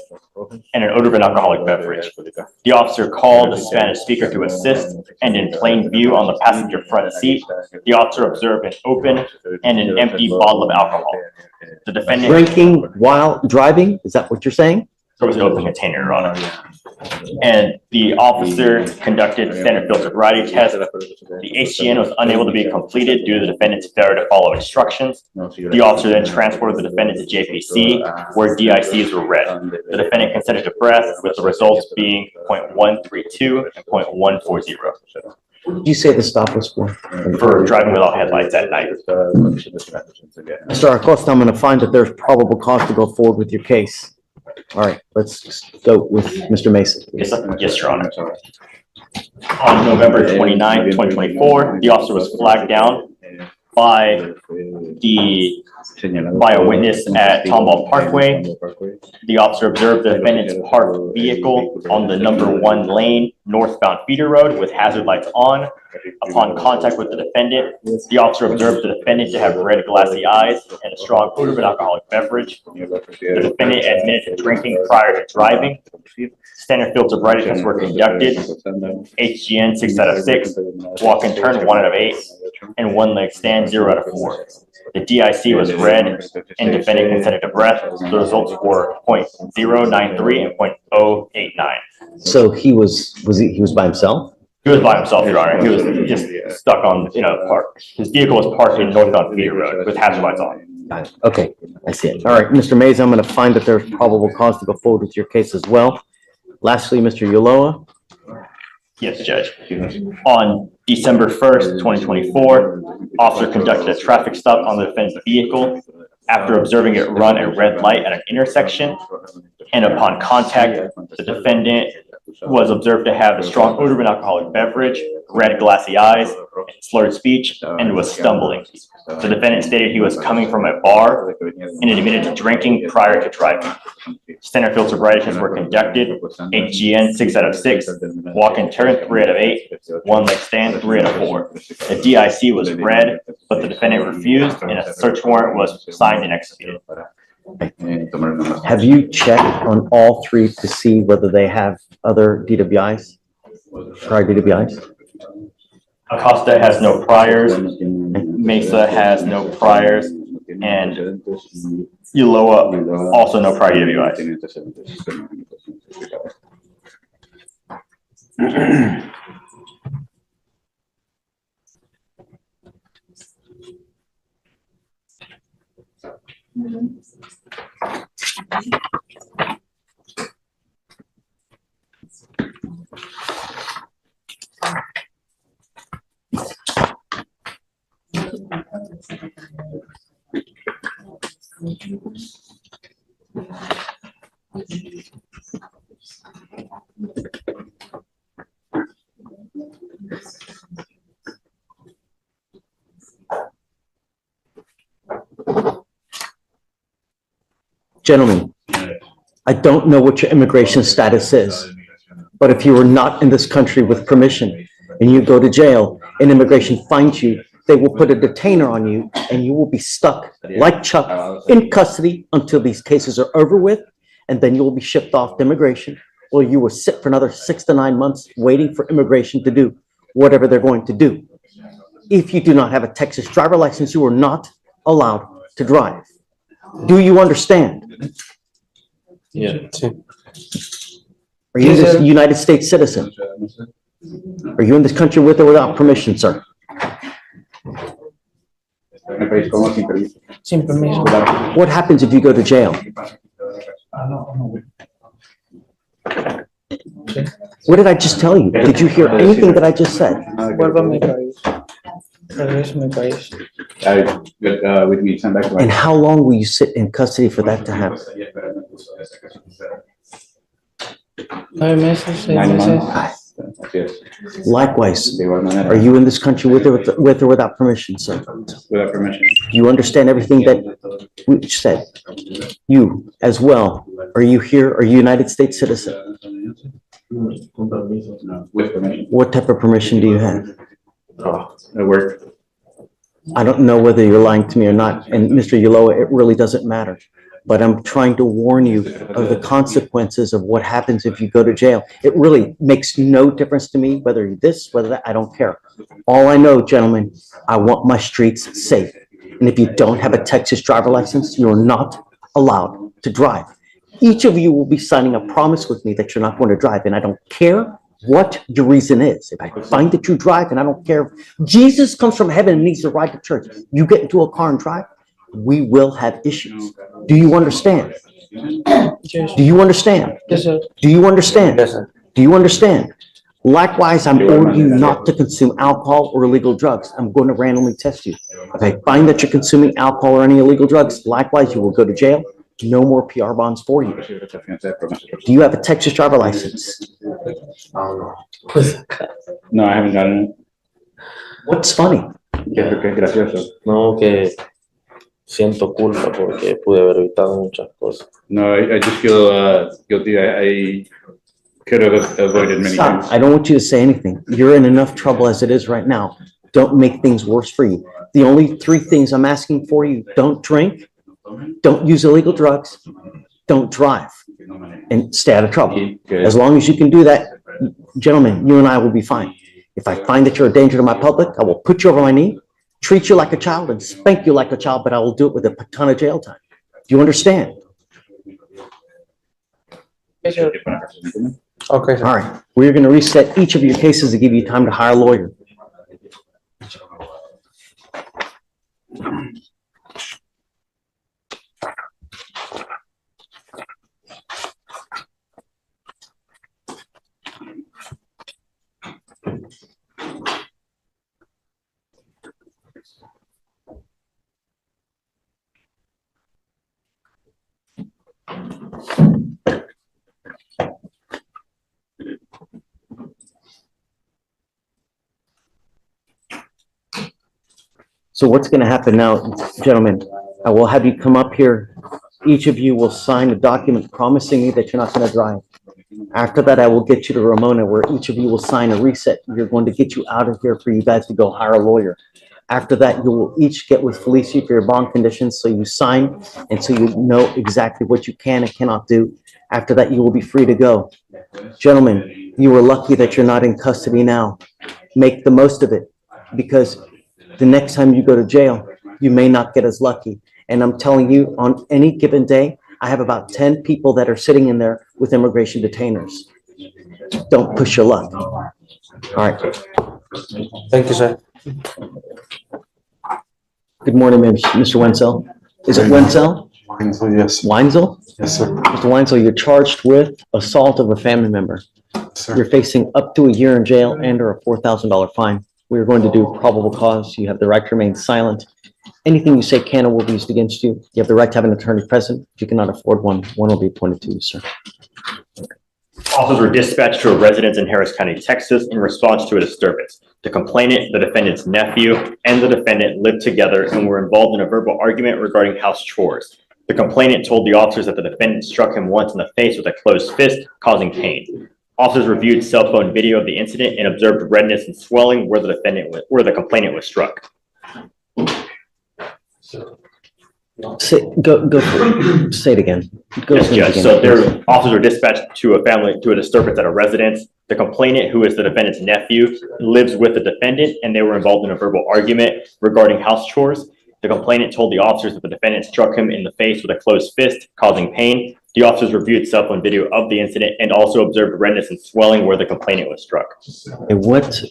and an odor of an alcoholic beverage. The officer called the Spanish speaker to assist, and in plain view on the passenger front seat, the officer observed an open and an empty bottle of alcohol. The defendant Drinking while driving, is that what you're saying? There was an open container, Your Honor. And the officer conducted standard field sobriety test. The HGN was unable to be completed due to the defendant's failure to follow instructions. The officer then transported the defendant to JPC, where DICs were read. The defendant consented to breath, with the results being 0.132 and 0.140. What did you say the stop was for? For driving without headlights at night. Mr. Acosta, I'm going to find that there's probable cause to go forward with your case. All right, let's go with Mr. Mason. Yes, Your Honor. On November 29, 2024, the officer was flagged down by a witness at Tomball Parkway. The officer observed the defendant's parked vehicle on the number 1 lane northbound feeder road with hazard lights on. Upon contact with the defendant, the officer observed the defendant to have red glassy eyes and a strong odor of an alcoholic beverage. The defendant admitted to drinking prior to driving. Standard field sobriety tests were conducted. HGN 6 out of 6, walk and turn 1 out of 8, and 1 leg stand 0 out of 4. The DIC was read and defendant consented to breath. The results were 0.093 and 0.089. So he was by himself? He was by himself, Your Honor. He was just stuck on, park. His vehicle was parked in northbound feeder road with hazard lights on. Got it. Okay, I see it. All right, Mr. Mays, I'm going to find that there's probable cause to go forward with your case as well. Lastly, Mr. Ulloa. Yes, Judge. On December 1st, 2024, officer conducted a traffic stop on the defendant's vehicle after observing it run a red light at an intersection. And upon contact, the defendant was observed to have a strong odor of an alcoholic beverage, red glassy eyes, slurred speech, and was stumbling. The defendant stated he was coming from a bar and admitted to drinking prior to driving. Standard field sobriety tests were conducted. HGN 6 out of 6, walk and turn 3 out of 8, 1 leg stand 3 out of 4. The DIC was read, but the defendant refused, and a search warrant was signed and executed. Have you checked on all 3 to see whether they have other DWIs? Prior DWIs? Acosta has no priors, Mesa has no priors, and Ulloa also no prior DWIs. Gentlemen, I don't know what your immigration status is, but if you are not in this country with permission and you go to jail and immigration finds you, they will put a detainer on you and you will be stuck like Chuck in custody until these cases are over with, and then you will be shipped off to immigration, or you will sit for another 6 to 9 months waiting for immigration to do whatever they're going to do. If you do not have a Texas driver license, you are not allowed to drive. Do you understand? Yeah. Are you a United States citizen? Are you in this country with or without permission, sir? país, ¿cómo sin permiso? Sin permiso. What happens if you go to jail? What did I just tell you? Did you hear anything that I just said? Vuelvo a mi país. Regreso a mi país. With me, send back to And how long will you sit in custody for that to happen? 9 meses, 6 9 meses. months. Así es. Likewise, De igual manera. are you in this country with or without permission, sir? Without permission. Do you understand everything that we said? You as well. Are you here? Are you a United States citizen? No, with permission. What type of permission do you have? I work. I don't know whether you're lying to me or not. And Mr. Ulloa, it really doesn't matter. But I'm trying to warn you of the consequences of what happens if you go to jail. It really makes no difference to me whether you're this, whether that, I don't care. All I know, gentlemen, I want my streets safe. And if you don't have a Texas driver license, you're not allowed to drive. Each of you will be signing a promise with me that you're not going to drive, and I don't care what your reason is. If I find that you drive, and I don't care, if Jesus comes from heaven and needs to ride to church, you get into a car and drive, we will have issues. Do you understand? Yes. Do you understand? Yes, sir. Do you understand? Yes, sir. Do you understand? Likewise, I'm ordering you not to consume alcohol or illegal drugs. I'm going to randomly test you. If I find that you're consuming alcohol or any illegal drugs, likewise, you will go to jail. No more PR bonds for you. Do you have a Texas driver license? No, I haven't gotten it. What's funny? Qué gracioso. No, que siento culpa porque pude haber evitado muchas cosas. No, I just feel guilty. I could have avoided many Stop. things. I don't want you to say anything. You're in enough trouble as it is right now. Don't make things worse for you. The only 3 things I'm asking for you, don't drink, don't use illegal drugs, don't drive, and stay out of trouble. As long as you can do that, gentlemen, you and I will be fine. If I find that you're a danger to my public, I will put you over my knee, treat you like a child, and spank you like a child, but I will do it with a ton of jail time. Do you understand? Yes, sir. Okay, sir. All right, we're going to reset each of your cases to give you time to hire a lawyer. So what's going to happen now, gentlemen? I will have you come up here. Each of you will sign a document promising me that you're not going to drive. After that, I will get you to Ramona, where each of you will sign a reset. We're going to get you out of here for you guys to go hire a lawyer. After that, you will each get with Fleischer for your bond conditions, so you sign and so you know exactly what you can and cannot do. After that, you will be free to go. Gentlemen, you are lucky that you're not in custody now. Make the most of it, because the next time you go to jail, you may not get as lucky. And I'm telling you, on any given day, I have about 10 people that are sitting in there with immigration detainers. Don't push your luck. All right. Thank you, sir. Good morning, Mr. Wenzel. Is it Wenzel? Wenzel, yes. Weinzel? Yes, sir. Mr. Weinzel, you're charged with assault of a family member. Sir. You're facing up to a year in jail and or a $4,000 fine. We're going to do probable cause. You have the right to remain silent. Anything you say can or will be used against you. You have the right to have an attorney present. If you cannot afford one, one will be appointed to you, sir. Officers were dispatched to a residence in Harris County, Texas, in response to a disturbance. The complainant, the defendant's nephew, and the defendant lived together and were involved in a verbal argument regarding house chores. The complainant told the officers that the defendant struck him once in the face with a closed fist, causing pain. Officers reviewed cell phone video of the incident and observed redness and swelling where the complainant was struck. Say it again. Go Yes, through it Judge. again. So their officers were dispatched to a disturbance at a residence. The complainant, who is the defendant's nephew, lives with the defendant, and they were involved in a verbal argument regarding house chores. The complainant told the officers that the defendant struck him in the face with a closed fist, causing pain. The officers reviewed cell phone video of the incident and also observed redness and swelling where the complainant was struck. And what's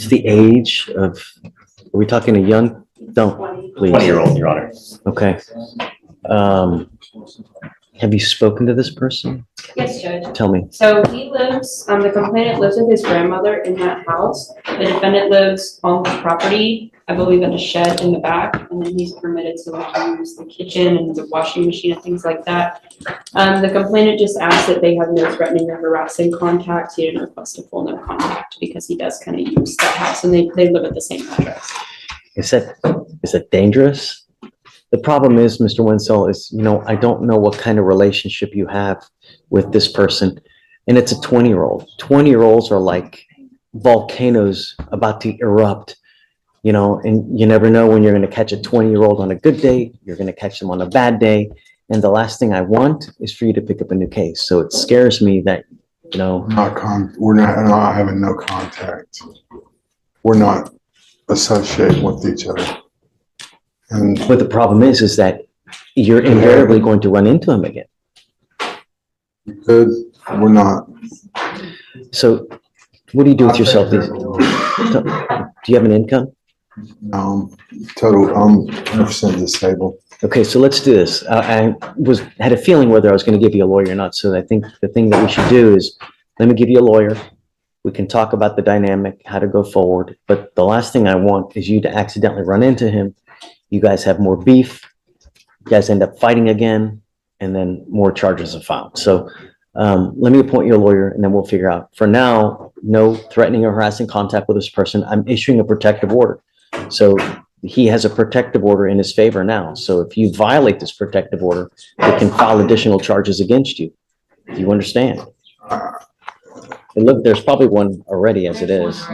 the age of, are we talking a young Don't, please. 20-year-old, Your Honor. Okay. Have you spoken to this person? Yes, Judge. Tell me. So he lives, the complainant lives with his grandmother in that house. The defendant lives on the property, I believe in a shed in the back, and then he's permitted to like use the kitchen and the washing machine and things like that. The complainant just asked that they have no threatening or harassing contact. He didn't request a full no contact because he does kind of use that house and they live at the same address. Is that dangerous? The problem is, Mr. Wenzel, is, I don't know what kind of relationship you have with this person. And it's a 20-year-old. 20-year-olds are like volcanoes about to erupt, and you never know when you're going to catch a 20-year-old on a good day, you're going to catch them on a bad day. And the last thing I want is for you to pick up a new case. So it scares me that, We're not having no contact. We're not associating with each other. But the problem is that you're invariably going to run into him again. Good, we're not. So what do you do with yourself? Do you have an income? No, I'm 100% disabled. Okay, so let's do this. I had a feeling whether I was going to give you a lawyer or not. So I think the thing that we should do is, let me give you a lawyer. We can talk about the dynamic, how to go forward. But the last thing I want is you to accidentally run into him. You guys have more beef. You guys end up fighting again, and then more charges are filed. So let me appoint you a lawyer, and then we'll figure out. For now, no threatening or harassing contact with this person. I'm issuing a protective order. So he has a protective order in his favor now. So if you violate this protective order, they can file additional charges against you. Do you understand? And look, there's probably one already as it is.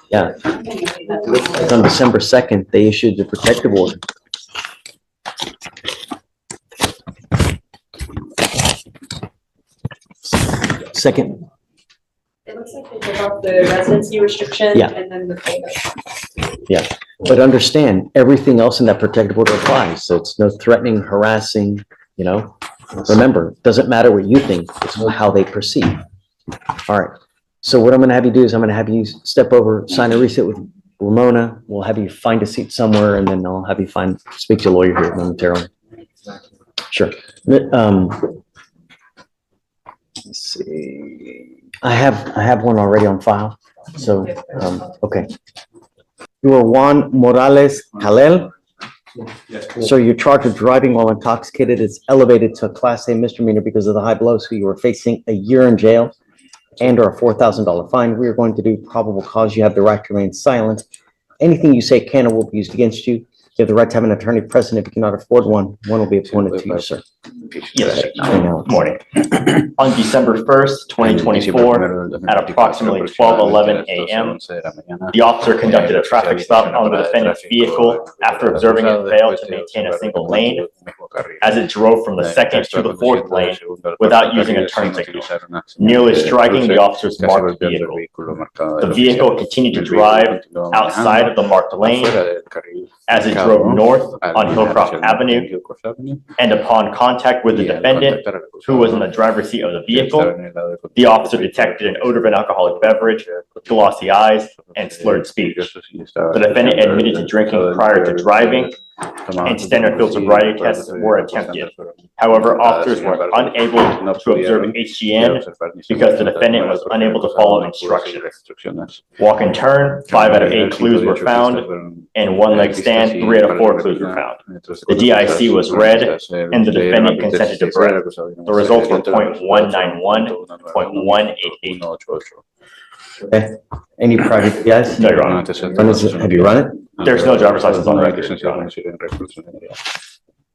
Yeah. It's on December 2nd, they issued the protective order. Second. It looks like they took off the residency restriction Yeah. and then the payment. Yeah, but understand, everything else in that protective order applies. So it's no threatening, harassing, Remember, it doesn't matter what you think, it's how they perceive. All right. So what I'm going to have you do is I'm going to have you step over, sign a receipt with Ramona. We'll have you find a seat somewhere, and then I'll have you speak to a lawyer here momentarily. Sure. Let's see. I have one already on file. So, okay. You are Juan Morales Calel. So you're charged with driving while intoxicated. It's elevated to a Class A misdemeanor because of the high blow. So you are facing a year in jail and/or a $4,000 fine. We are going to do probable cause. You have the right to remain silent. Anything you say can or will be used against you. You have the right to have an attorney present. If you cannot afford one will be appointed to you, sir. Yes, sir. Morning. On December 1st, 2024, at approximately 12:11 a.m., the officer conducted a traffic stop on the defendant's vehicle after observing it fail to maintain a single lane as it drove from the second to the fourth lane without using a turn signal, nearly striking the officer's marked vehicle. The vehicle continued to drive outside of the marked lane as it drove north on Hillcroft Avenue, and upon contact with the defendant, who was in the driver's seat of the vehicle, the officer detected an odor of an alcoholic beverage, glossy eyes, and slurred speech. The defendant admitted to drinking prior to driving, and standard field sobriety tests were attempted. However, officers were unable to observe HGN because the defendant was unable to follow instructions. Walk and turn, 5 out of 8 clues were found, and one leg stand, 3 out of 4 clues were found. The DIC was read, and the defendant consented to breath. The results were .191, .188. Okay. Any private guys? No, Your Honor. Have you run it? There's no driver's license on record, Your Honor.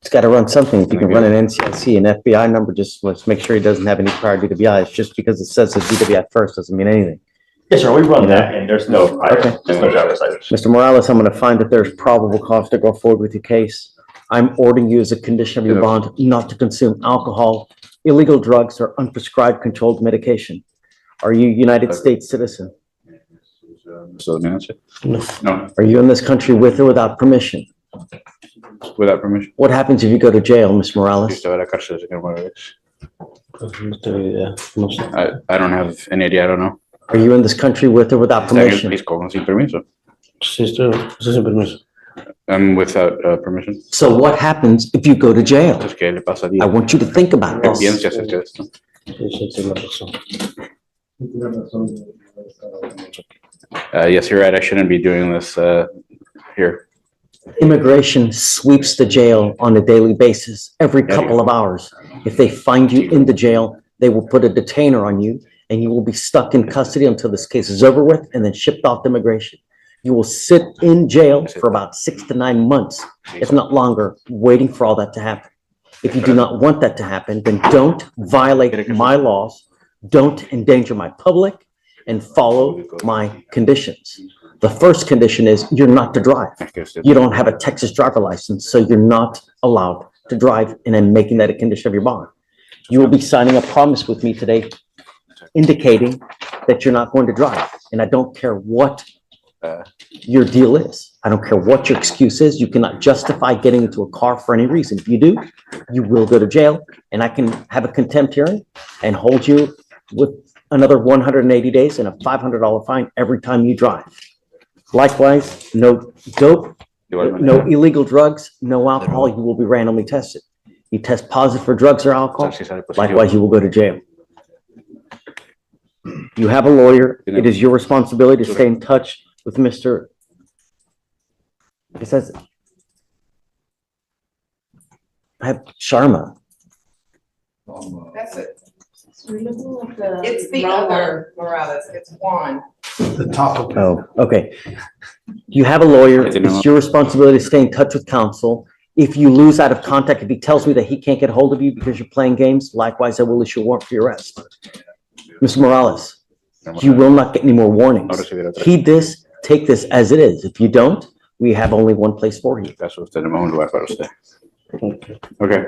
It's got to run something. If you can run an NCIC, an FBI number, just let's make sure he doesn't have any prior DWIs. Just because it says a DWI first doesn't mean anything. Yes, sir, we run that, and there's no prior, there's no driver's license. Mr. Morales, I'm going to find that there's probable cause to go forward with your case. I'm ordering you as a condition of your bond not to consume alcohol, illegal drugs, or unprescribed controlled medication. Are you a United States citizen? No. Are you in this country with or without permission? Without permission. What happens if you go to jail, Ms. Morales? I don't have any idea, I don't know. Are you in this country with or without permission? Without permission. So what happens if you go to jail? Entonces, ¿qué le pasaría? I want you to think about ¿Qué this. piensa acerca de esto? Yes, you're right. I shouldn't be doing this here. Immigration sweeps the jail on a daily basis, every couple of hours. If they find you in the jail, they will put a detainer on you and you will be stuck in custody until this case is over with and then shipped off to immigration. You will sit in jail for about 6 to 9 months, if not longer, waiting for all that to happen. If you do not want that to happen, then don't violate my laws, don't endanger my public, and follow my conditions. The first condition is you're not to drive. You don't have a Texas driver license, so you're not allowed to drive, and I'm making that a condition of your bond. You will be signing a promise with me today indicating that you're not going to drive, and I don't care what your deal is. I don't care what your excuse is. You cannot justify getting into a car for any reason. If you do, you will go to jail, and I can have a contempt hearing and hold you with another 180 days and a $500 fine every time you drive. Likewise, no dope, no illegal drugs, no alcohol. You will be randomly tested. You test positive for drugs or alcohol, likewise, you will go to jail. You have a lawyer. It is your responsibility to stay in touch with Mr. It says, I have Sharma. That's it. It's the other Morales, it's Juan. The top of. Oh, okay. You have a lawyer. It's your responsibility to stay in touch with counsel. If you lose out of contact, if he tells me that he can't get a hold of you because you're playing games, likewise, I will issue a warrant for your arrest. Mr. Morales, you will not get any more warnings. Heed this, take this as it is. If you don't, we have only one place for you. Caso usted no me va para usted. Okay.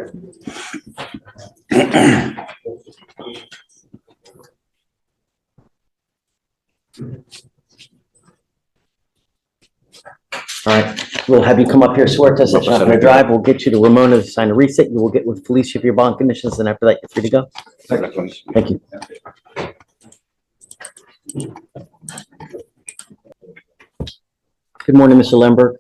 All right, we'll have you come up here, swear to us that you're not going to drive. We'll get you to Ramona to sign a receipt. You will get with Fleischer for your bond conditions, and after that, you're free to go. Thank you. Good morning, Mr. Lemberg.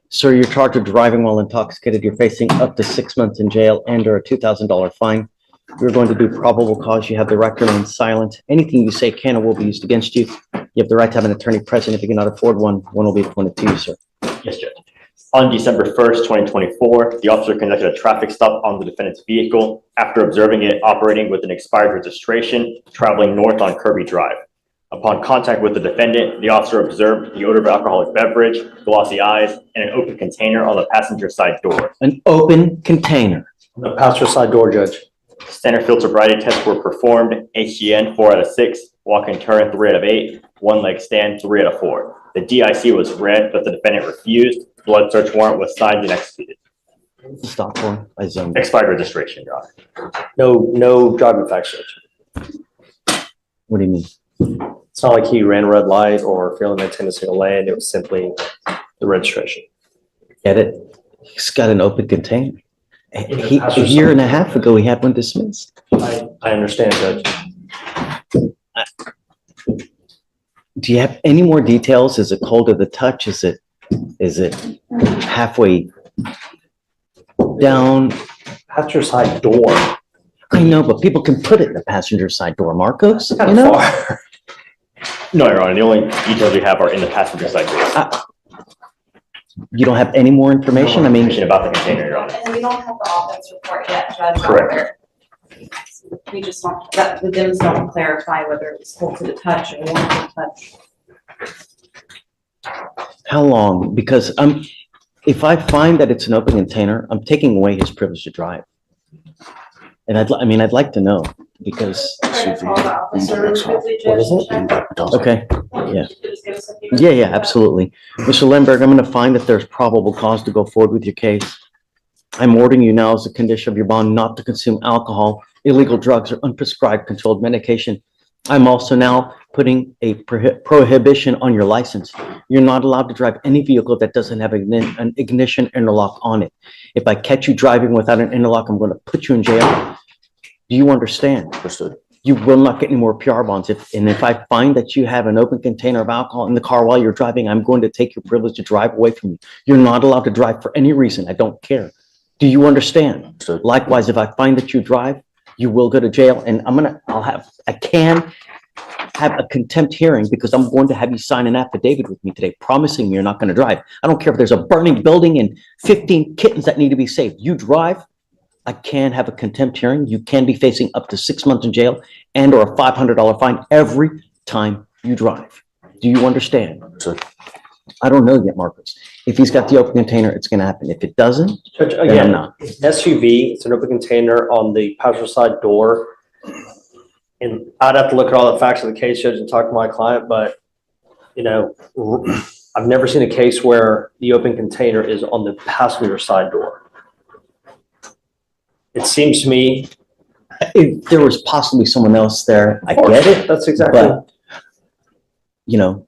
Sir, you're charged with driving while intoxicated. You're facing up to 6 months in jail and or a $2,000 fine. We're going to do probable cause. You have the right to remain silent. Anything you say can or will be used against you. You have the right to have an attorney present. If you cannot afford one, one will be appointed to you, sir. Yes, Judge. On December 1st, 2024, the officer conducted a traffic stop on the defendant's vehicle after observing it operating with an expired registration, traveling north on Kirby Drive. Upon contact with the defendant, the officer observed the odor of alcoholic beverage, glossy eyes, and an open container on the passenger side door. An open container. The passenger side door, Judge. Standard field sobriety tests were performed. HGN 4 out of 6, walk and turn 3 out of 8, one leg stand 3 out of 4. The DIC was read, but the defendant refused. Blood search warrant was signed and executed. Stop form. I zoned. Expired registration, Your Honor. No driving facts, Judge. What do you mean? It's not like he ran a red light or failing a tendency to land. It was simply the registration. Get it? He's got an open container. A year and a half ago, he had one dismissed. I understand, Judge. Do you have any more details? Is it cold to the touch? Is it halfway down? Passenger side door. I know, but people can put it in the passenger side door, Marcos, you know? No, Your Honor, the only details we have are in the passenger side door. You don't have any more information? I mean, About the container, Your Honor. And we don't have the offense report yet, Judge. Correct. We just don't, that, the DIMS don't clarify whether it was cold to the touch or warm to the touch. how long? Because if I find that it's an open container, I'm taking away his privilege to drive. And I'd like to know because. What is it? Okay, yeah. Yeah, absolutely. Mr. Lemberg, I'm going to find that there's probable cause to go forward with your case. I'm ordering you now as a condition of your bond not to consume alcohol, illegal drugs, or unprescribed controlled medication. I'm also now putting a prohibition on your license. You're not allowed to drive any vehicle that doesn't have an ignition interlock on it. If I catch you driving without an interlock, I'm going to put you in jail. Do you understand? Understood. You will not get any more PR bonds. If I find that you have an open container of alcohol in the car while you're driving, I'm going to take your privilege to drive away from you. You're not allowed to drive for any reason. I don't care. Do you understand? So- Likewise, if I find that you drive, you will go to jail, and I can have a contempt hearing because I'm going to have you sign an affidavit with me today promising me you're not going to drive. I don't care if there's a burning building and 15 kittens that need to be saved. You drive, I can have a contempt hearing. You can be facing up to 6 months in jail and or a $500 fine every time you drive. Do you understand? Sure. I don't know yet, Marcos. If he's got the open container, it's going to happen. If it doesn't, Judge, then I'm again, not. SUV, it's an open container on the passenger side door. And I'd have to look at all the facts of the case, Judge, and talk to my client, but, you know, I've never seen a case where the open container is on the passenger side door. It seems to me. If there was possibly someone else there, I get it. That's exactly. But, you know,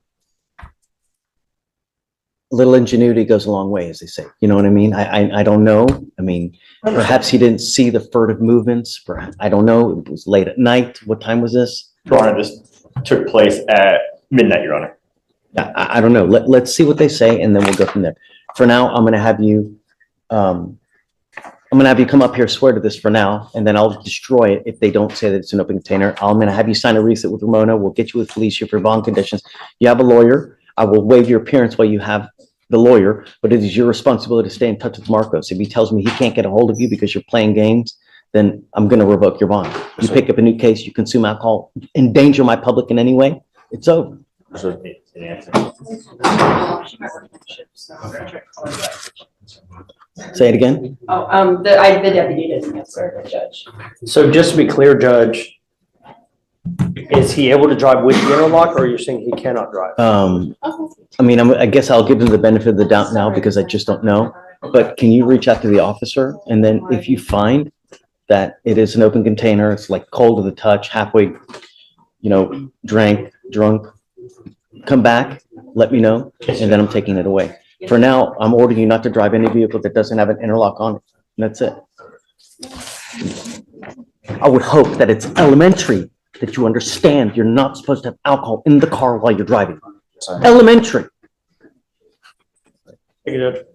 a little ingenuity goes a long way, as they say. You know what I mean? I don't know. I mean, perhaps he didn't see the furtive movements. I don't know. It was late at night. What time was this? Your Honor, this took place at midnight, Your Honor. I don't know. Let's see what they say, and then we'll go from there. For now, I'm gonna have you come up here, swear to this for now, and then I'll destroy it if they don't say that it's an open container. I'm gonna have you sign a receipt with Ramona. We'll get you with Fleischer for bond conditions. You have a lawyer. I will waive your appearance while you have the lawyer, but it is your responsibility to stay in touch with Marcos. If he tells me he can't get a hold of you because you're playing games, then I'm gonna revoke your bond. You pick up a new case, you consume alcohol, endanger my public in any way, it's over. Say it again? Oh, the deputy didn't answer, Judge. So just to be clear, Judge, is he able to drive with the interlock, or you're saying he cannot drive? I mean, I guess I'll give him the benefit of the doubt now because I just don't know. But can you reach out to the officer? And then if you find that it is an open container, it's like cold to the touch, halfway, you know, drunk, come back, let me know, and then I'm taking it away. For now, I'm ordering you not to drive any vehicle that doesn't have an interlock on it. And that's it. I would hope that it's elementary that you understand you're not supposed to have alcohol in the car while you're driving. Elementary. Thank you,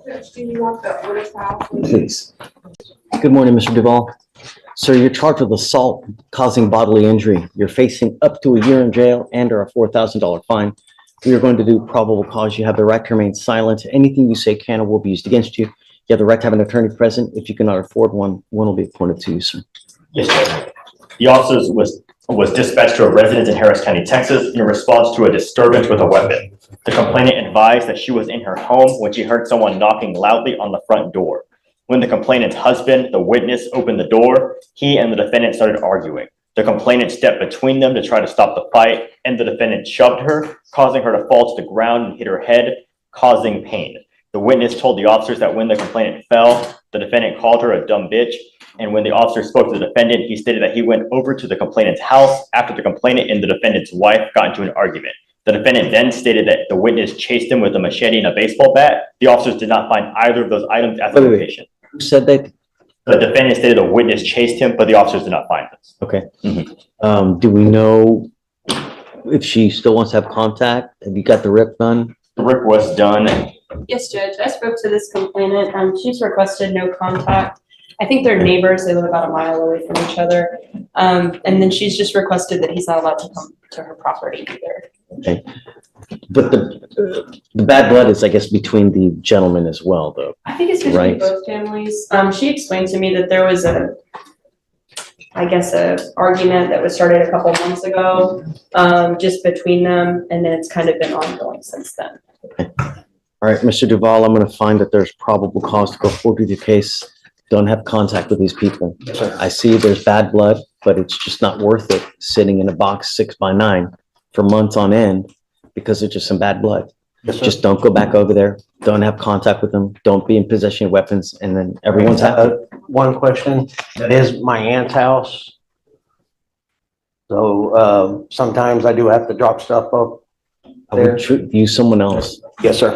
Judge. Do you want the order file? Please. Good morning, Mr. Duvall. Sir, you're charged with assault causing bodily injury. You're facing up to a year in jail and or a $4,000 fine. We are going to do probable cause. You have the right to remain silent. Anything you say can or will be used against you. You have the right to have an attorney present. If you cannot afford one, one will be appointed to you, sir. Yes, Judge. The officers was dispatched to a residence in Harris County, Texas, in response to a disturbance with a weapon. The complainant advised that she was in her home when she heard someone knocking loudly on the front door. When the complainant's husband, the witness, opened the door, he and the defendant started arguing. The complainant stepped between them to try to stop the fight, and the defendant shoved her, causing her to fall to the ground and hit her head, causing pain. The witness told the officers that when the complainant fell, the defendant called her a dumb bitch. And when the officer spoke to the defendant, he stated that he went over to the complainant's house after the complainant and the defendant's wife got into an argument. The defendant then stated that the witness chased him with a machete and a baseball bat. The officers did not find either of those items at the location. Who said that? The defendant stated the witness chased him, but the officers did not find this. Okay. Do we know if she still wants to have contact? Have you got the rip done? The rip was done. Yes, Judge, I spoke to this complainant. She's requested no contact. I think they're neighbors. They live about a mile away from each other. And then she's just requested that he's not allowed to come to her property either. Okay. But the bad blood is, I guess, between the gentlemen as well, though. I think it's between Right. both families. She explained to me that there was a argument that was started a couple months ago, just between them, and then it's kind of been ongoing since then. All right, Mr. Duvall, I'm going to find that there's probable cause to go forward with your case. Don't have contact with these people. I see there's bad blood, but it's just not worth it sitting in a box 6x9 for months on end because it's just some bad blood. Just don't go back over there. Don't have contact with them. Don't be in possession of weapons, and then everyone's happy. One question, that is my aunt's house. So, sometimes I do have to drop stuff up I would use someone else. Yes, sir.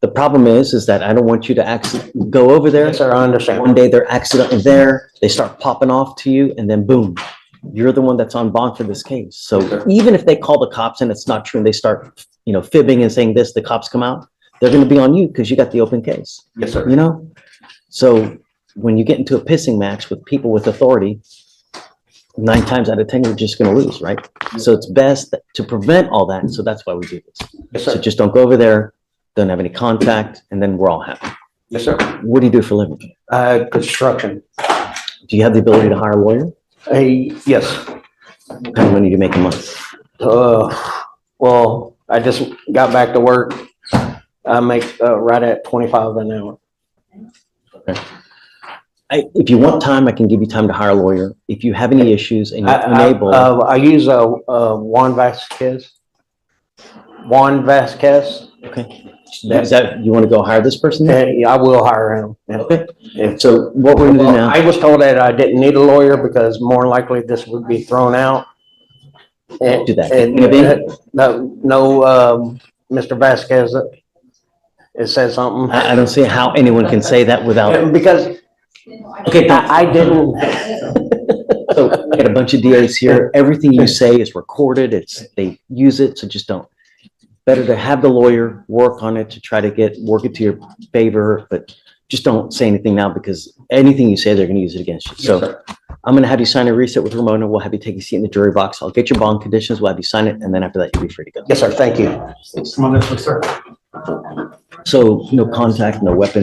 The problem is that I don't want you to go over there. Yes, sir, I understand. One day they're accidentally there, they start popping off to you, and then boom, You're the one that's on bond for this case. So Yes, sir. even if they call the cops and it's not true and they start, fibbing and saying this, the cops come out, they're gonna be on you because you got the open case, Yes, sir. you know? So when you get into a pissing match with people with authority, 9 times out of 10, you're just gonna lose, right? So it's best to prevent all that. So that's why we do this. Yes, So sir. just don't go over there, don't have any contact, and then we're all happy. Yes, sir. What do you do for a living? Construction. Do you have the ability to hire a lawyer? Yes. What kind of money do you make a month? Well, I just got back to work. I make, right at 25 an hour. If you want time, I can give you time to hire a lawyer. If you have any issues and you're I unable, I use, Juan Vasquez. Juan Vasquez. okay. Is that, you want to go hire this person then? Yeah, I will hire him. Yeah. Okay. Yeah. So what we're gonna do now, I was told that I didn't need a lawyer because more likely this would be thrown out. And- Do that. and, Maybe. no, Mr. Vasquez, it says something. I don't see how anyone can say that without, Because okay, I didn't, so I got a bunch of DAs here. Everything you say is recorded. They use it, so just don't. Better to have the lawyer work on it to try to work it to your favor, but just don't say anything now because anything you say, they're gonna use it against you. So I'm gonna have you sign a reset with Ramona. We'll have you take a seat in the jury box. I'll get your bond conditions. We'll have you sign it, and then after that, you'll be free to go. yes, sir, thank you. So no contact, no weapon.